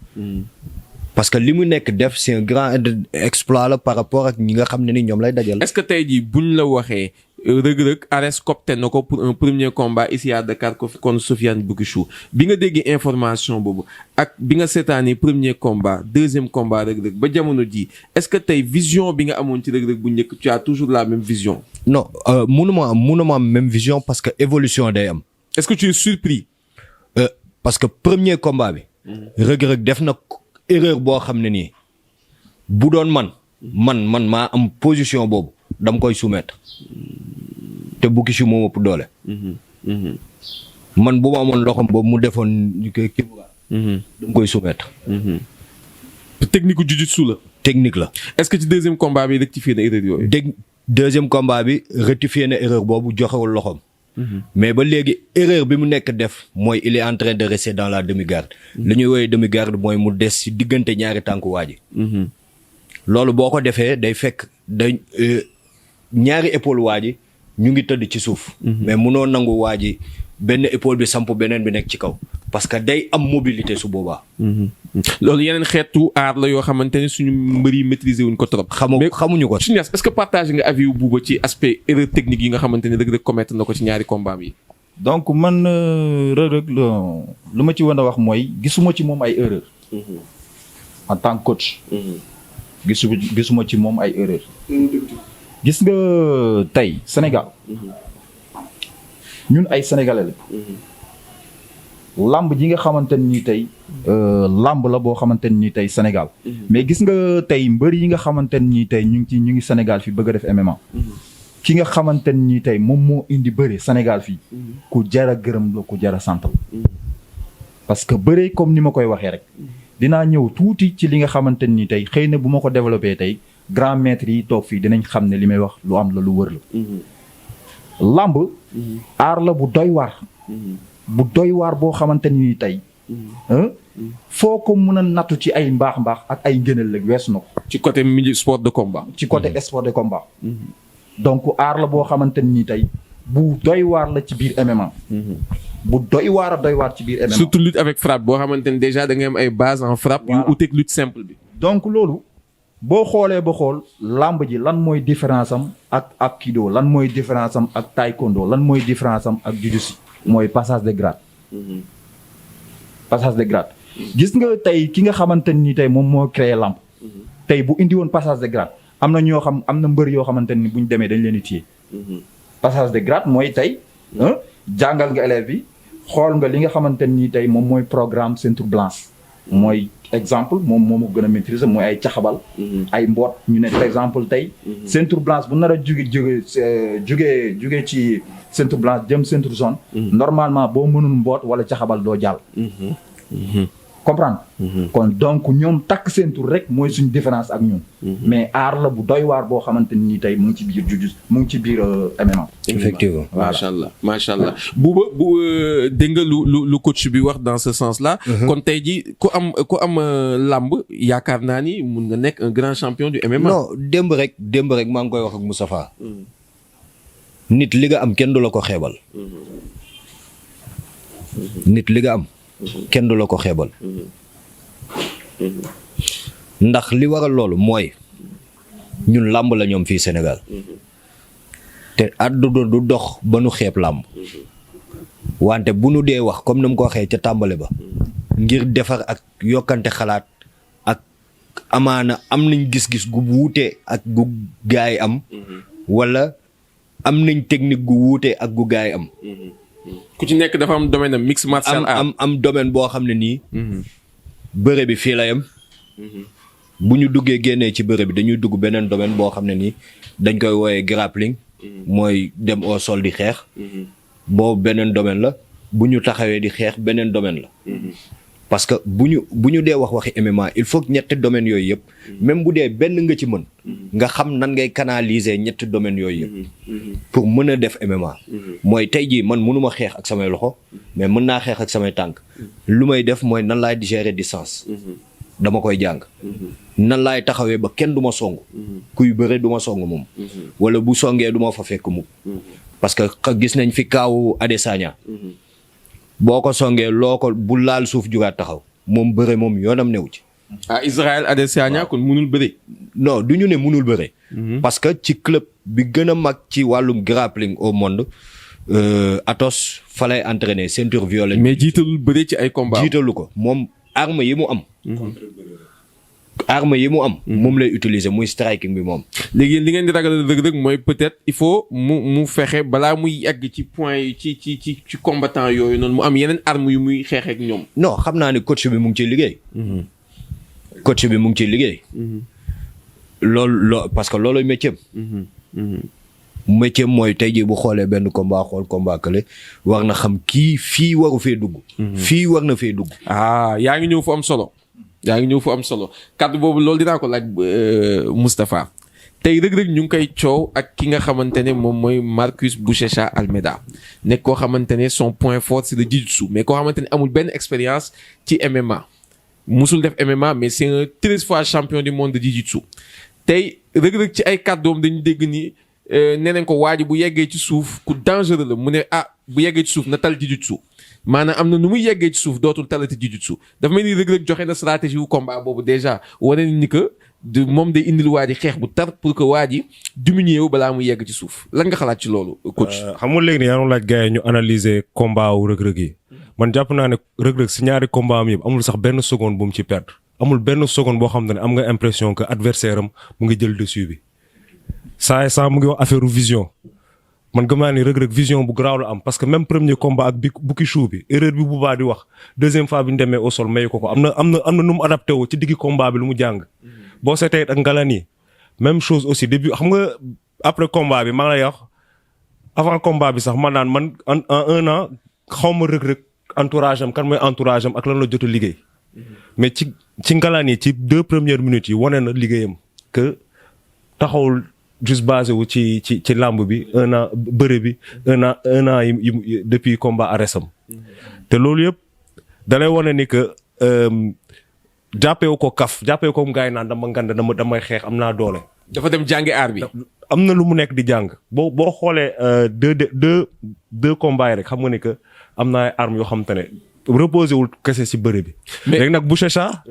parce que li mu nekk def c'est un grand exploit la par rapport ak ñi nga xam ne ni ñoom lay dajal. est-ce que tey jii buñ la waxee rëg-rëg Ares copte na ko pour un premier combat ici à Dakar contre Sofiane Boukissou bi nga déggee information boobu ak bi nga seetaanee premier combat deuxième combat rëg-rëg ba jamono ji est-ce que tey vision bi nga amoon ci rëg-rëg bu njëkk tu as toujours la même vision. non mënuma am même vision parce que évolution day am. est-ce que tu es surpris. parce que premier combat bi. rëg-rëg def na erreur boo xam ne nii bu doon man maa am position boobu dama koy soumettre te Boukissou moo ëpp doole. man bu ma amoon loxoom boobu mu defoon kii dama koy soumettre. technique gu jiu-jitsu la. technique la. est-ce que ci deuxième combat bi rectifié na erreur yooyu. deuxième combat bi rectifié na erreur boobu joxewul loxoom. mais ba léegi erreur bi mu nekk def mooy il est en train de rester dans la demi-garde. li ñuy woowee demi-garde mooy mu des ci diggante ñaari tànku waa ji. loolu boo ko defee day fekk ñaari épaule waa ji ñu ngi tëdd ci suuf. mais munoo nangu waa ji benn épaule bi samp beneen bi nekk ci kaw parce que day am mobilité su boobaa. loolu yeneen xeetu aar la yoo xamante ne suñu mbër yi maîtriser wuñ ko trop. xamuñu ko. suñu est-ce que partage nga avis wu Bouba ci aspect erreur technique yi nga xamante ne Reug Reug commettre na ko ci ñaari combat yi. donc man Reug Reug lu ma ci war a wax mooy gisuma ci moom ay erreur en tant que coach. gisuma ci moom ay erreur gis nga tey Sénégal ñun ay sénégalais la. lamb ji nga xamante ni tey lamb la boo xamante ni tey Sénégal. mais gis nga tey mbër yi nga xamante ni tey ñu ngi Sénégal fii bëgg a def MMA. ki nga xamante ni tey moom moo indi bëre Sénégal fii. ku jar a gërëm la ku jar a sant la. parce que bëre comme ni ma koy waxee rek. dinaa ñëw tuuti ci li nga xamante ni tey xëy na bu ma ko développé tey grand maître yi toog fii dinañ xam ne li may wax lu am la lu wër la. lamb aar la bu doy waar. bu doy waar boo xamante ni tey. foo ko mën a nattu ci ay mbaax ak ay ngëneel la weesu na ko. ci côté milieu sport de combat. ci côté sport de combat. donc aar la boo xamante ni tey bu doy waar la ci biir MMA. bu doy waar a doy waar ci biir MMA. surtout lutte avec frappe boo xamante ni déjà da ngay am ay base en frappe. yu uteeg lutte simple bi. donc loolu boo xoolee ba xool lamb ji lan mooy différence am ak aikido lan mooy différence am ak taekwondo lan mooy différence am ak jiu-jitsu mooy passage de grade. passage de grade. gis nga tey ki nga xamante ni tey moom moo créé lamb. tey bu indi woon passage de grade am na mbër yoo xamante ni bu ñu demee dañ leen di téye. passage de grade mooy tey jàngal nga élève bi xool nga li nga xamante ni tey moom mooy programme ceinture blanche mooy exemple moom moo gën a maîtriser mooy ay caxabal. ay mboot ñu ne par exemple tey. ceinture blanche bu nar a jóge ci ceinture blanche jëm ceinture jaune. normalement boo mënul mboot wala caxabal doo jàll. comprendre. kon donc ñoom takk ceinture rek mooy suñu différence ak ñun. mais aar la bu doy waar boo xamante ni tey mu ngi ci biir jujus mu ngi ci biir MMA. effectivement macha allah bu dégg nga lu coach bi wax dans ce sens là. kon tey ji ku am làmb yaakaar naa ni mun nga nekk un grand champion du MMA. non démb rek maa ngi koy wax ak Moustapha. nit li nga am kenn du la ko xeebal. nit li nga am. kenn du la ko xeebal. ndax li waral loolu mooy ñun làmb la ñoom fii Sénégal. te àdduna du dox ba nu xeeb làmb. wante bu nu dee wax comme ni mu ko waxee ca tàmbale ba. ngir defar ak yokkante xalaat ak amaana am nañ gis-gis gu wuute ak gu gaay am. wala am nañ technique gu wuute ak gu gaay am. ku ci nekk dafa am domaine am mix martial art am domaine boo xam ne nii. bëre bi fii la yem. bu ñu duggee génnee ci bëre bi dañuy dugg beneen domaine boo xam ne nii dañ koy wooyee grappling. mooy dem au sol di xeex. boobu beneen domaine la bu ñu taxawee di xeex beneen domaine la. parce que bu ñu dee waxi MMA il faut que ñetti domaines yooyu yëpp. même bu dee benn nga ci mën. nga xam nan ngay canaliser ñetti domaines yooyu yëpp. pour mën a def MMA. mooy tey jii man mënuma xeex ak samay loxo. mais mën naa xeex ak samay tànk. lu may def mooy nan laay gérer distance. dama koy jàng. nan laay taxawee ba kenn du ma song. kuy bëre du ma song moom. wala bu songee du ma fa fekk mukk. parce que gis nañ fi kaawu Adesanya. boo ko songee loo ko bu laal suuf jugaat taxaw moom bëre moom yoonam newu ci. Israël Adesanya kon munul bëre. non du ñu ne munul bëre. parce que ci club bi gën a mag ci wàllum grappling au monde Atos fa lay entraîner ceinture violet. mais jiitalul bëre ci ay combat. jiitalu ko moom arme yi mu am. moom lay utiliser muy striking bi moom. léegi li ngeen di ragal dëgg-dëgg mooy peut-être il faut mu fexe balaa muy yegg ci point yi ci combattant yooyu noonu mu am yeneen armes yu muy xeexee ak ñoom. non xam naa ne coach bi mu ngi ciy liggéey. coach bi mu ngi ciy liggéey. loolu parce que loolu métier métier mooy tey jii bu xoolee benn combat xool combat kële war na xam kii fii waru fee dugg. fii war na fee dugg. yaa ngi ñëw fu am solo. kàddu boobu loolu dinaa ko laaj Moustapha tey Reug Reug ñu ngi koy coow ak ki nga xamante ne moom mooy Marcus Buchecha Almeida nekk koo xamante ne son point fort c'est le jiu-jitsu mais koo xamante ne amul benn expérience ci MMA musul def MMA mais c'est un 13 fois champion du monde de jiu-jitsu tey Reug Reug ci ay kàddoom dañu dégg ni nee nañ ko waa ji bu yeggee ci suuf ku dangereux la mu ne bu yeggee ci suuf na tal jiu-jitsu maanaam am na nu muy yeggee ci suuf dootul talati jiu-jitsu dafa mel ni Reug Reug joxe na stratégie wu combat boobu déjà wane ni que moom day indil waa ji xeex bu tar pour que waa ji diminuer wu balaa muy yegg ci suuf lan nga xalaat ci loolu coach. xam nga léegi ne yaa ngi laaj gars yi ñu analyser combat wu Reug Reug yi man jàpp naa ne Reug Reug si ñaari combat am yëpp amul sax benn seconde bu mu ci perdre amul benn seconde boo xam ne am nga impression que adversaire am mu ngi jël dessus bi saa mu ngi wax affaire vision. man gëm naa ni Reug Reug vision bu garaaw la am parce que même premier combat ak bukki chou bi erreur bi bu baax di wax deuxième fois bi ñu demee au sol mayu ko am na nu mu adapté woo ci diggi combat bi lu mu jàng. boo seetee ak Ngalani même chose aussi début xam nga après combat bi maa ngi lay wax avant combat bi sax man naan man en un an xaw ma Reug Reug entourage am kan mooy entourage am ak lan la jot a liggéey. mais ci Ngalani ci 2 premières minutes yi wane na liggéeyam que taxawul. juste basé wu ci làmb bi un an bëre bi un an yi depuis combat arresam te loolu yëpp dalay wane ni que jàppewu ko kaf jàppewu ko ngaay naan dama ngand damay xeex am naa doole. dafa dem jàngi aar bi. am na lu mu nekk di jàng boo xoolee deux combats yi rek xam nga ni que am na ay armes yoo xam te ne reposé wul kese si bëre bi. léegi nag Buchecha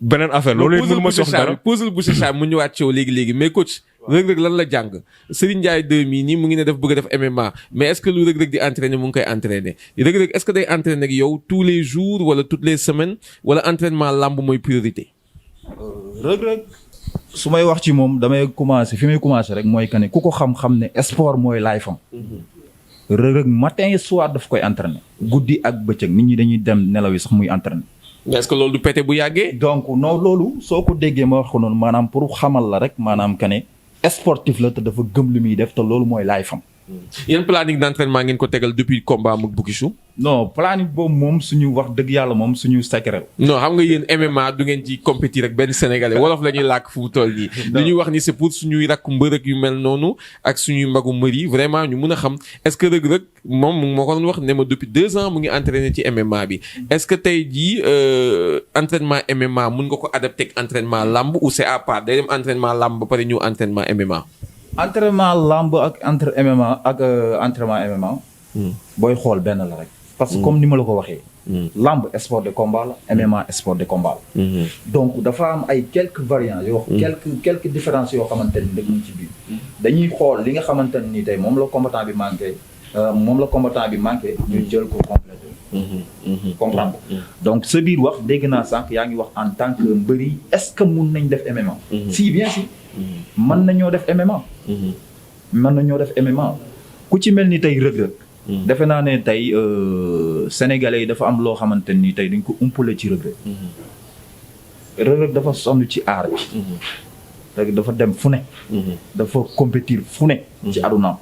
beneen affaire loolu yëpp mënu ma sox dara posel Buchecha mu ñëwaat ci yow léegi mais coach. Reug Reug lan la jàng Serigne Ndiaye 2 mii nii mu ngi ne daf bëgg a def MMA mais est-ce que lu Reug Reug di entraîner mu ngi koy entraîner Reug Reug est-ce que day entraîner ak yow tous les jours wala toutes les semaines wala entraînement lamb mooy priorité. Reug Reug su may wax ci moom damay commencer rek mooy que ne ku ko xam-xam ne sport mooy life am. Reug Reug matin et soir daf koy entraîner. guddi ak bëccëg nit ñi dañuy dem nelaw yi sax muy entraîner. est-ce que loolu du pété bu yàggee. donc non loolu soo ko déggee ma wax ko noonu maanaam pour xamal la rek maanaam que ne sportif la te dafa gëm lu muy def te loolu mooy laay fam. yan planning d'entraînement ngeen ko tegal depuis combat ak Boukichou. non planning boobu moom suñu wax dëgg yàlla moom suñu secret. non xam nga yéen MMA du ngeen ci compétir ak benn sénégalais wolof la ñuy làkk fu mu toll nii. li ñuy wax ni c'est pour suñuy rakku mbër ak yu mel noonu ak suñuy mbagu mbër yi vraiment ñu mun a xam est-ce que Reug Reug moom moo ko doon wax ne ma depuis 2 ans mu ngi entraîné ci MMA bi est-ce que tey jii entraînement MMA mun nga ko adapté ak entraînement lamb ou c'est à part day dem entraînement lamb ba pare ñëw entraînement MMA. entraînement lamb ak MMA ak entraînement MMA. booy xool benn la rek. parce que comme ni ma la ko waxee. lamb sport de combat la MMA sport de combat la. donc dafa am ay quelques variantes yoo. quelques différences yoo xamante ni dañ ñu ci biir. dañuy xool li nga xamante ni tey moom la combattant bi manqué. ñu jël ko complété. comprendre donc sa biir wax dégg naa sànq yaa ngi wax en tant que mbëri est-ce que mun nañ def MMA. si bien si. mën nañoo def MMA. mën nañoo def MMA ku ci mel ni tey Reug Reug. defe naa ne tey sénégalais yi dafa am loo xamante ni tey dañ ko umpale ci Reug Reug. Reug Reug dafa sonn ci aar bi. Reug dafa dem fu ne. dafa compétir fu ne. ci adunaam.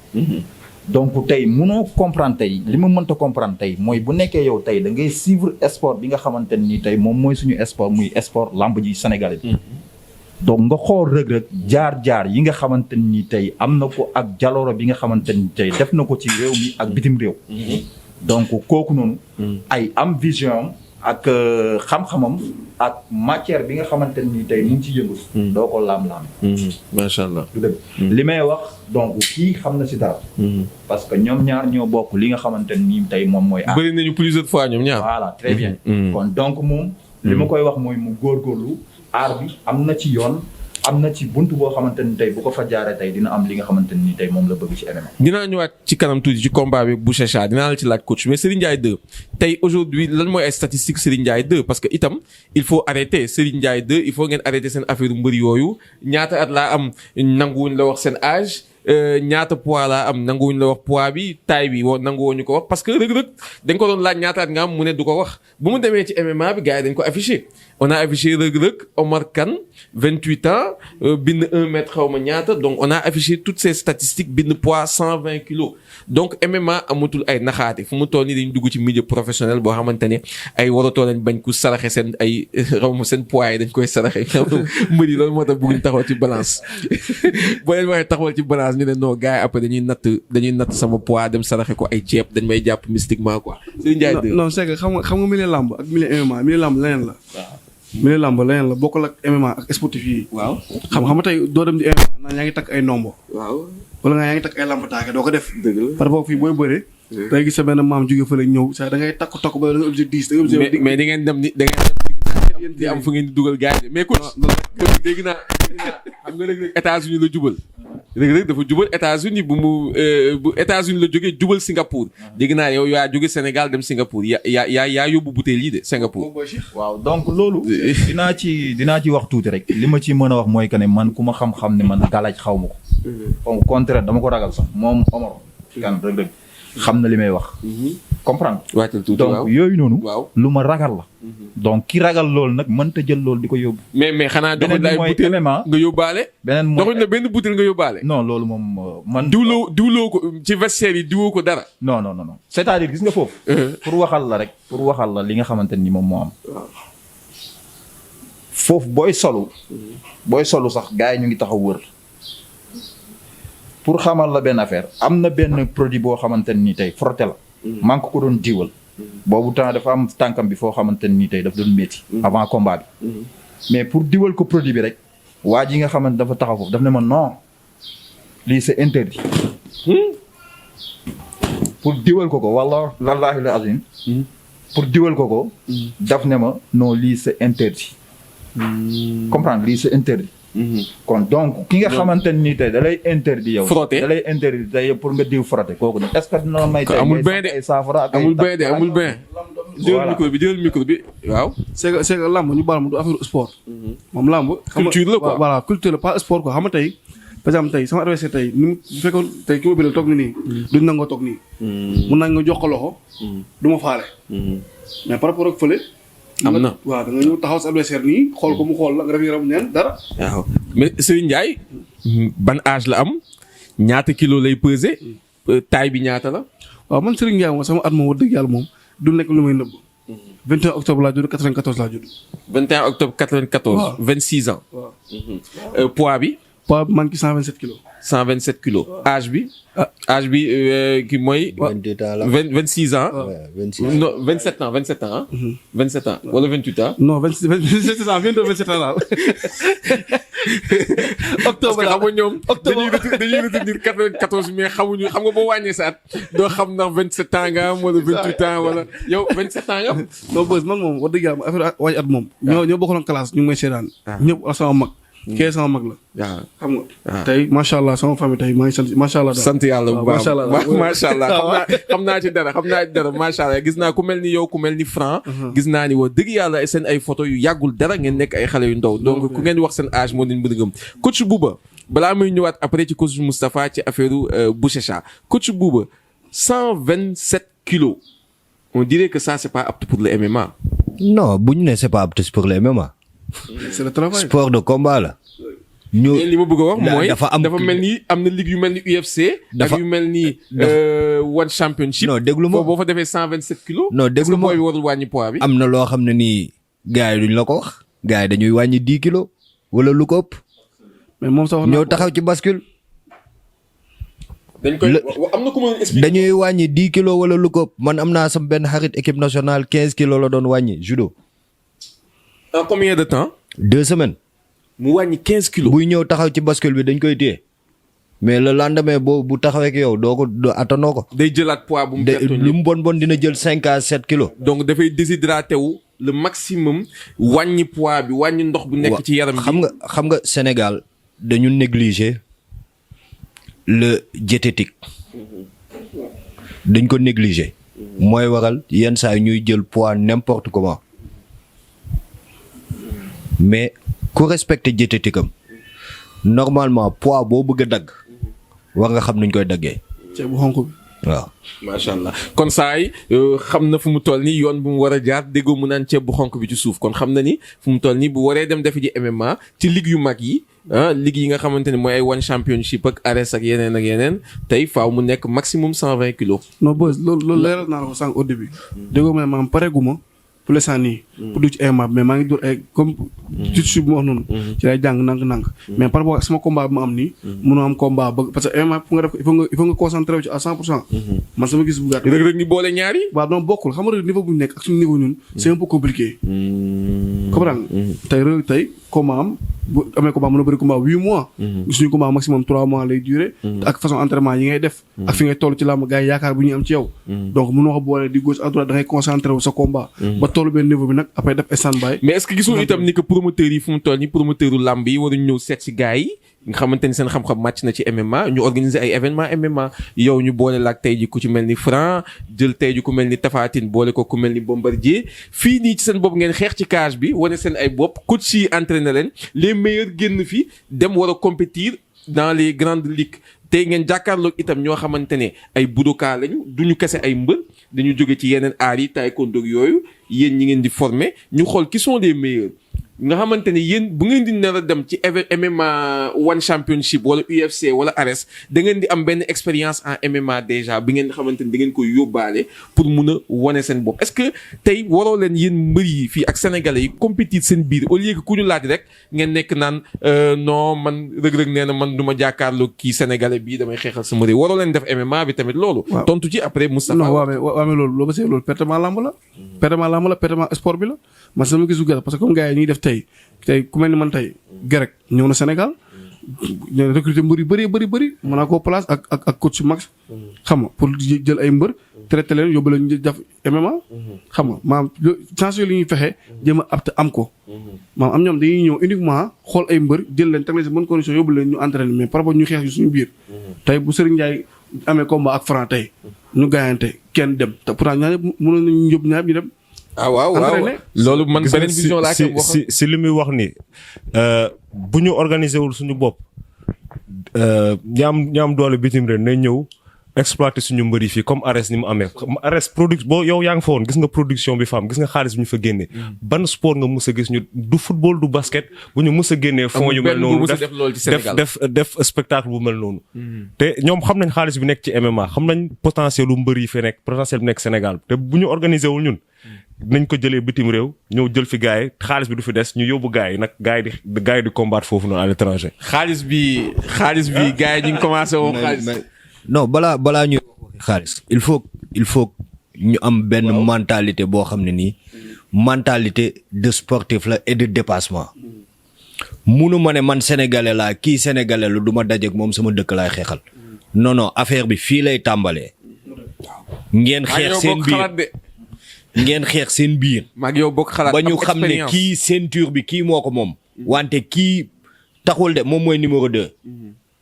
donc tey munoo comprendre tey li ma mënta comprendre tey mooy bu nekkee yow tey da ngay suivre sport bi nga xamante ni tey moom mooy suñu sport muy sport lamb ji sénégalais bi. donc nga xool Reug Reug jaar yi nga xamante ni tey am na ko ak jalooro bi nga xamante ni tey def na ko ci réew mi ak bitim réew. donc kooku noonu. ay am vision ak xam-xamam ak matière bi nga xamante ni tey mu ngi ci yëngu. doo ko laam-laam. macha allah. du dëgg li may wax donc kii xam na si dara. parce que ñoom ñaar ñoo bokk li nga xamante ni tey moom mooy. bëri nañu plusieurs fois ñoom ñaar. voilà très bien. kon donc moom. li ma koy wax mooy mu góorgóorlu. aar bi am na ci yoon am na ci buntu boo xamante ni tey bu ko fa jaaree tey dina am li nga xamante ni tey moom la bëgg ci MMA. dinaa ñëwaat ci kanam tuuti ci combat bi bu Chacha dinaa la ci laaj coach mais Serigne Ndiaye 2 tey aujourd'hui lan mooy ay statistiques Serigne Ndiaye 2 parce que itam il faut arrêter Serigne Ndiaye 2 il faut ngeen arrêter seen affaire mbër yooyu ñaata at laa am nanguwuñ la wax seen âge. ñaata poids laa am nanguwuñ la wax poids bi taille bi nanguwoo ñu ko wax parce que Reug Reug dañ ko doon laaj ñaata at nga am mu ne du ko wax bu mu demee ci MMA bi gars yi dañ ko affiché on a affiché Reug Reug Omar Kane 28 ans bind 1 mètre xaw ma ñaata donc on a affiché toutes ces statistiques bind poids 120 kilos donc MMA amatul ay naxaate fu mu toll nii dañ dugg ci milieu professionnel boo xamante ne ay waratoo lañ bañ ku saraxe seen ay xaw ma seen poids yi dañ koy saraxe mbir yi loolu moo tax bëgguñ taxaw ci balance boo leen waxee taxawal ci balance ñu ne non gars yi après dañuy natt sama poids dem saraxe ko ay ceeb dañ may jàpp mystiquement quoi. Serigne Ndiaye non c'est que xam nga milieu lamb ak milieu MMA milieu lamb leneen la. milieu lamb leneen la bokkul ak MMA ak sportif yi. waaw xam nga tey doo dem di MMA naan yaa ngi takk ay nombo. waaw wala nga yaa ngi takk ay lamb taake doo ko def. dëgg la par rapport fii booy bëree. day gis sa benn maam jóge fële ñëw sax da ngay takk ba da nga objet 10 da nga objet. mais di ngeen dem di am fu ngeen di dugal gars yi mais coach dégg naa xam nga Reug Reug États-Unis la jubal. Reug Reug dafa jubal États-Unis bu États-Unis la jógee jubal Singapour. dégg naa yow yaa jóge Sénégal dem Singapour yaa yóbbu bouteille yi de Singapour. waaw donc loolu. dinaa ci wax tuuti rek. li ma ci mën a wax mooy que ne man ku ma xam-xam ne man galaaj xaw ma ko. au contraire dama ko ragal sax moom Omar. kan Reug Reug xam na li may wax. comprendre donc yooyu noonu. waaw lu ma ragal la. donc ki ragal loolu nag mënta jël loolu di ko yóbbu. mais xanaa doxuñ la ay bouteille nga yóbbaale. beneen mooy doxuñ la benn bouteille nga yóbbaale. non loolu moom man. diwloo ko ci vestiaire yi diwoo ko dara. non c'est-à-dire gis nga foofu. pour waxal la li nga xamante ni moom moo am. foofu booy solu sax gars yi ñu ngi taxaw wër. pour xamal la benn affaire am na benn produit boo xamante ni tey frotté la. maa ngi ko doon diwal. boobu temps dafa am tànkam bi foo xamante ni tey daf doon métti. avant combat bi. mais pour diwal ko produit bi rek. waa ji nga xamante dafa taxaw foofu daf ne ma non lii c'est interdit. pour diwal ko wallaahi la azim. pour diwal ko. daf ne ma non lii c'est interdit. comprendre lii c'est interdit. kon donc ki nga xamante ni tey da lay interdit yow. frotté da lay interdit tey pour nga diw frotté kooku nag est-ce que dina la may. tey amul bain de amul bain de amul bain. jël micro bi waaw. c'est que lamb ñu baal ma du affaire sport. moom lamb. culture la quoi voilà culture la pas sport quoi xam nga tey. par exemple tey sama adversaire tey ni mu fekkoon tey ki ma bëgg toog nii. duñ nangoo toog nii. mun nañ nga jox ko loxo. du ma faale. mais par rapport ak fële am na. waaw da nga ñëw taxaw sa adversaire nii xool ko mu xool la nga def yaram neen dara. waaw mais Serigne Ndiaye ban âge la am ñaata kilo lay peser taille bi ñaata la. waaw man Serigne Ndiaye moom sama at moom wax dëgg yàlla moom du nekk lu may nëbb. 21 octobre laa judd 94 laa judd. 21 octobre 94. waaw 26 ans. waaw. Poids bi. poids bi man ki 127 kilos. 127 kilos. âge bi. âge bi ki mooy. 26 ans. Ouais, 26. non 27 ans 27 ans ah. 27 ans wala 28 ans. non 27 ans bientôt 27 ans laa. octobre parce que xam nga ñoom octobre dañuy retenir 94 mais xamuñu xam nga boo wàññee sa at doo xam ndax 27 ans nga am wala 28 ans wala yow 27 ans nga am. non bës man moom wax dëgg yàlla affaire waaj at moom. ñoo bokkaloon classe ñu ngi may seedaan. ñëpp sama mag. kee sama mag la. waaw xam nga. tey macha allah sama famille tey maa ngi sant macha allah. sant yàlla bu baax macha allah waaw xam naa ci dara macha allah gis naa ku mel ni yow ku mel ni Franc. gis naa ni wax dëgg yàlla seen ay photo yu yàggul dara ngeen nekk ay xale yu ndaw donc ku ngeen wax seen âge moo leen mën a gëm. coach Bouba balaa muy ñëwaat après ci coach Moustapha ci affaire Bouchecha coach Bouba 127 kilos on dirait que ça c'est pas apte pour le MMA. non bu ñu ne c'est pas apte pour le MMA. c'est le travail. sport de combat la. ñu li ma bëgg a wax mooy dafa mel ni am na ligue yu mel ni UFC. dafa ak yu mel ni One Championship. non déglu ma boo fa defee 127 kilos. non déglu ma booy warul wàññi poids bi. am na loo xam ne nii gars yi duñ la ko wax. gars yi dañuy wàññi 10 kilos wala lu ko ëpp. mais moom sax ñëw taxaw ci bascule. dañ koy am na ku ma expliquer. dañuy wàññi 10 kilos wala lu ko ëpp man am naa sama benn xarit équipe nationale 15 kilos la doon wàññi judo. en combien de temps. 2 semaines. mu wàññi 15 kilos. buy ñëw taxaw ci bascule bi dañ koy téye mais le lendemain bu taxawee ak yow doo attanoo ko. day jëlaat poids bu mu pertoon lu mu bon dina jël 5 à 7 kilos. donc dafay déshydraté wu le maximum wàññi poids bi wàññi ndox bu nekk ci yaram bi. xam nga Sénégal dañu négliger le diététique dañ ko négliger. mooy waral yenn saa yi ñuy jël poids n'importe comment mais ku respecté diététique am normalement poids boo bëgg a dagg war nga xam nuñ koy daggee. ceeb bu xonk bi. waaw. macha allah kon saa yi xam na fu mu toll nii yoon bu mu war a jaar déggoo mu naan ceeb bu xonk bi ci suuf kon xam na ni fu mu toll nii bu waree dem defi ji MMA ci ligue yu mag yi ligue yi nga xamante ne mooy ay One Championship ak Ares ak yeneen tey faaw mu nekk maximum 120 kilos. non bës loolu leeral naa la ko sànq au début. déggoo ma ne maanaam pareeguma pour l'instant nii. pour du ci MMA mais maa ngi door ay comme. jiu-jitsu bi ma wax noonu. ci lay jàng nank-nank. mais par rapport ak sama combat bi ma am nii. mënoo am combat ba parce que MMA pour nga def ko il faut nga concentré wu ci à 100%. man sama gis bu gàtt. Reug Reug ni boole ñaari. waaw non bokkul xam nga niveau bu ñu nekk ak suñu niveau ñun. c'est un peu compliqué. comprendre tey Reug tey combat am bu amee combat mën a bëri combat 8 mois. suñu combat maximum 3 mois lay durer. ak façon entraînement yi ngay def. ak fi ngay toll ci làmb gars yi yaakaar bu ñuy am ci yow. donc mënoo ko boole di gauche à droite da ngay concentré wu sa combat. ba tollu benn niveau bi nag après def stand-by. mais est-ce que gisoo itam ni que promoteurs yi fu mu toll nii promoteuru làmb yi waruñu ñëw seet si gars yi nga xamante ni seen xam-xam màcc na ci MMA ñu organiser ay événement MMA yow ñu boole la ak tey ji ku ci mel ni Franc jël tey ji ku mel ni Tapha Tine boole ko ku mel ni Bombardier fii nii ci seen bopp ngeen xeex ci cage bi wane seen ay bopp coach yi entraîné leen les meilleurs génn fi dem war a compétir dans les grandes ligues tey ngeen jàkkaarloog itam ñoo xamante ne ay budoka lañ duñu kese ay mbër dañu jóge ci yeneen aar yi taekwondo yooyu yéen ñi ngeen di former ñu xool qui sont les meilleurs nga xamante ne yéen bu ngeen di nar a dem ci MMA One Championship wala UFC wala Ares da ngeen di am benn expérience en MMA déjà bi ngeen xamante ne da ngeen koy yóbbaale pour mun a wane seen bopp est-ce que tey waroo leen yéen mbër yi fii ak sénégalais yi compétir seen biir au lieu que ku ñu laaj rek ngeen nekk naan non man Reug Reug nee na man du ma jàkkaarloo kii sénégalais bii damay xeexal sama réew waroo leen def MMA bi tamit loolu. tontu ci après Moustapha. non waaw mais loolu ba see loolu pertement lamb la. pertement sport bi la man sama gisu gerte parce que comme gars yi ñuy def tey ku mel ni man tey Gerek ñëw na Sénégal ñu recruter mbër yu bëri mën naa koo place ak coach Max xam nga pour jël ay mbër traité leen yóbbu leen ñu def MMA xam nga maam chance yooyu li ñuy fexe jéem a apte am ko maam am ñoom dañuy ñëw uniquement xool ay mbër jël leen teg leen si bonne condition yóbbu leen ñu entraîné mais par rapport ñu xeex yu suñu biir tey bu Serigne Ndiaye amee combat ak Franc tey ñu gaayante kenn dem te pourtant ñaar ñëpp mënoon nañu yóbbu ñaar ñu dem waaw loolu man beneen vision laa koy wax si li muy wax ni bu ñu organiser wul suñu bopp ñi am doole bitim réew nañ ñëw exploiter suñu mbëri fii comme Ares ni mu amee Ares boo yow yaa ngi fa woon gis nga production bi fa am gis nga xaalis bi ñu fa génnee ban sport nga mus a gis ñu du football du basket bu ñu mus a génnee fonds yu mel noonu def spectacle bu mel noonu te ñoom xam nañ xaalis bi nekk ci MMA xam nañ potentiel lu mbër yi fi nekk potentiel bi nekk Sénégal te bu ñu organiser wul ñun nañ ko jëlee bitim réew ñëw jël fi gars yi xaalis bi du fi des ñu yóbbu gars yi nag gars yi di combattre foofu noonu à l'étranger. xaalis bi gars yi ñu ngi commencé woo xaalis. non balaa ñuy xaalis il faut ñu am benn mentalité boo xam ne nii mentalité de sportif la et de dépassement. munu ma ne man sénégalais laa kii sénégalais la du ma dajeek moom sama dëkk laay xeexal. non affaire bi fii lay tàmbalee. ngeen xeex seen biir. mag yow bokk xalaat ba ñu xam ne kii ceinture bi kii moo ko moom. wante kii taxul de moom mooy numéro 2.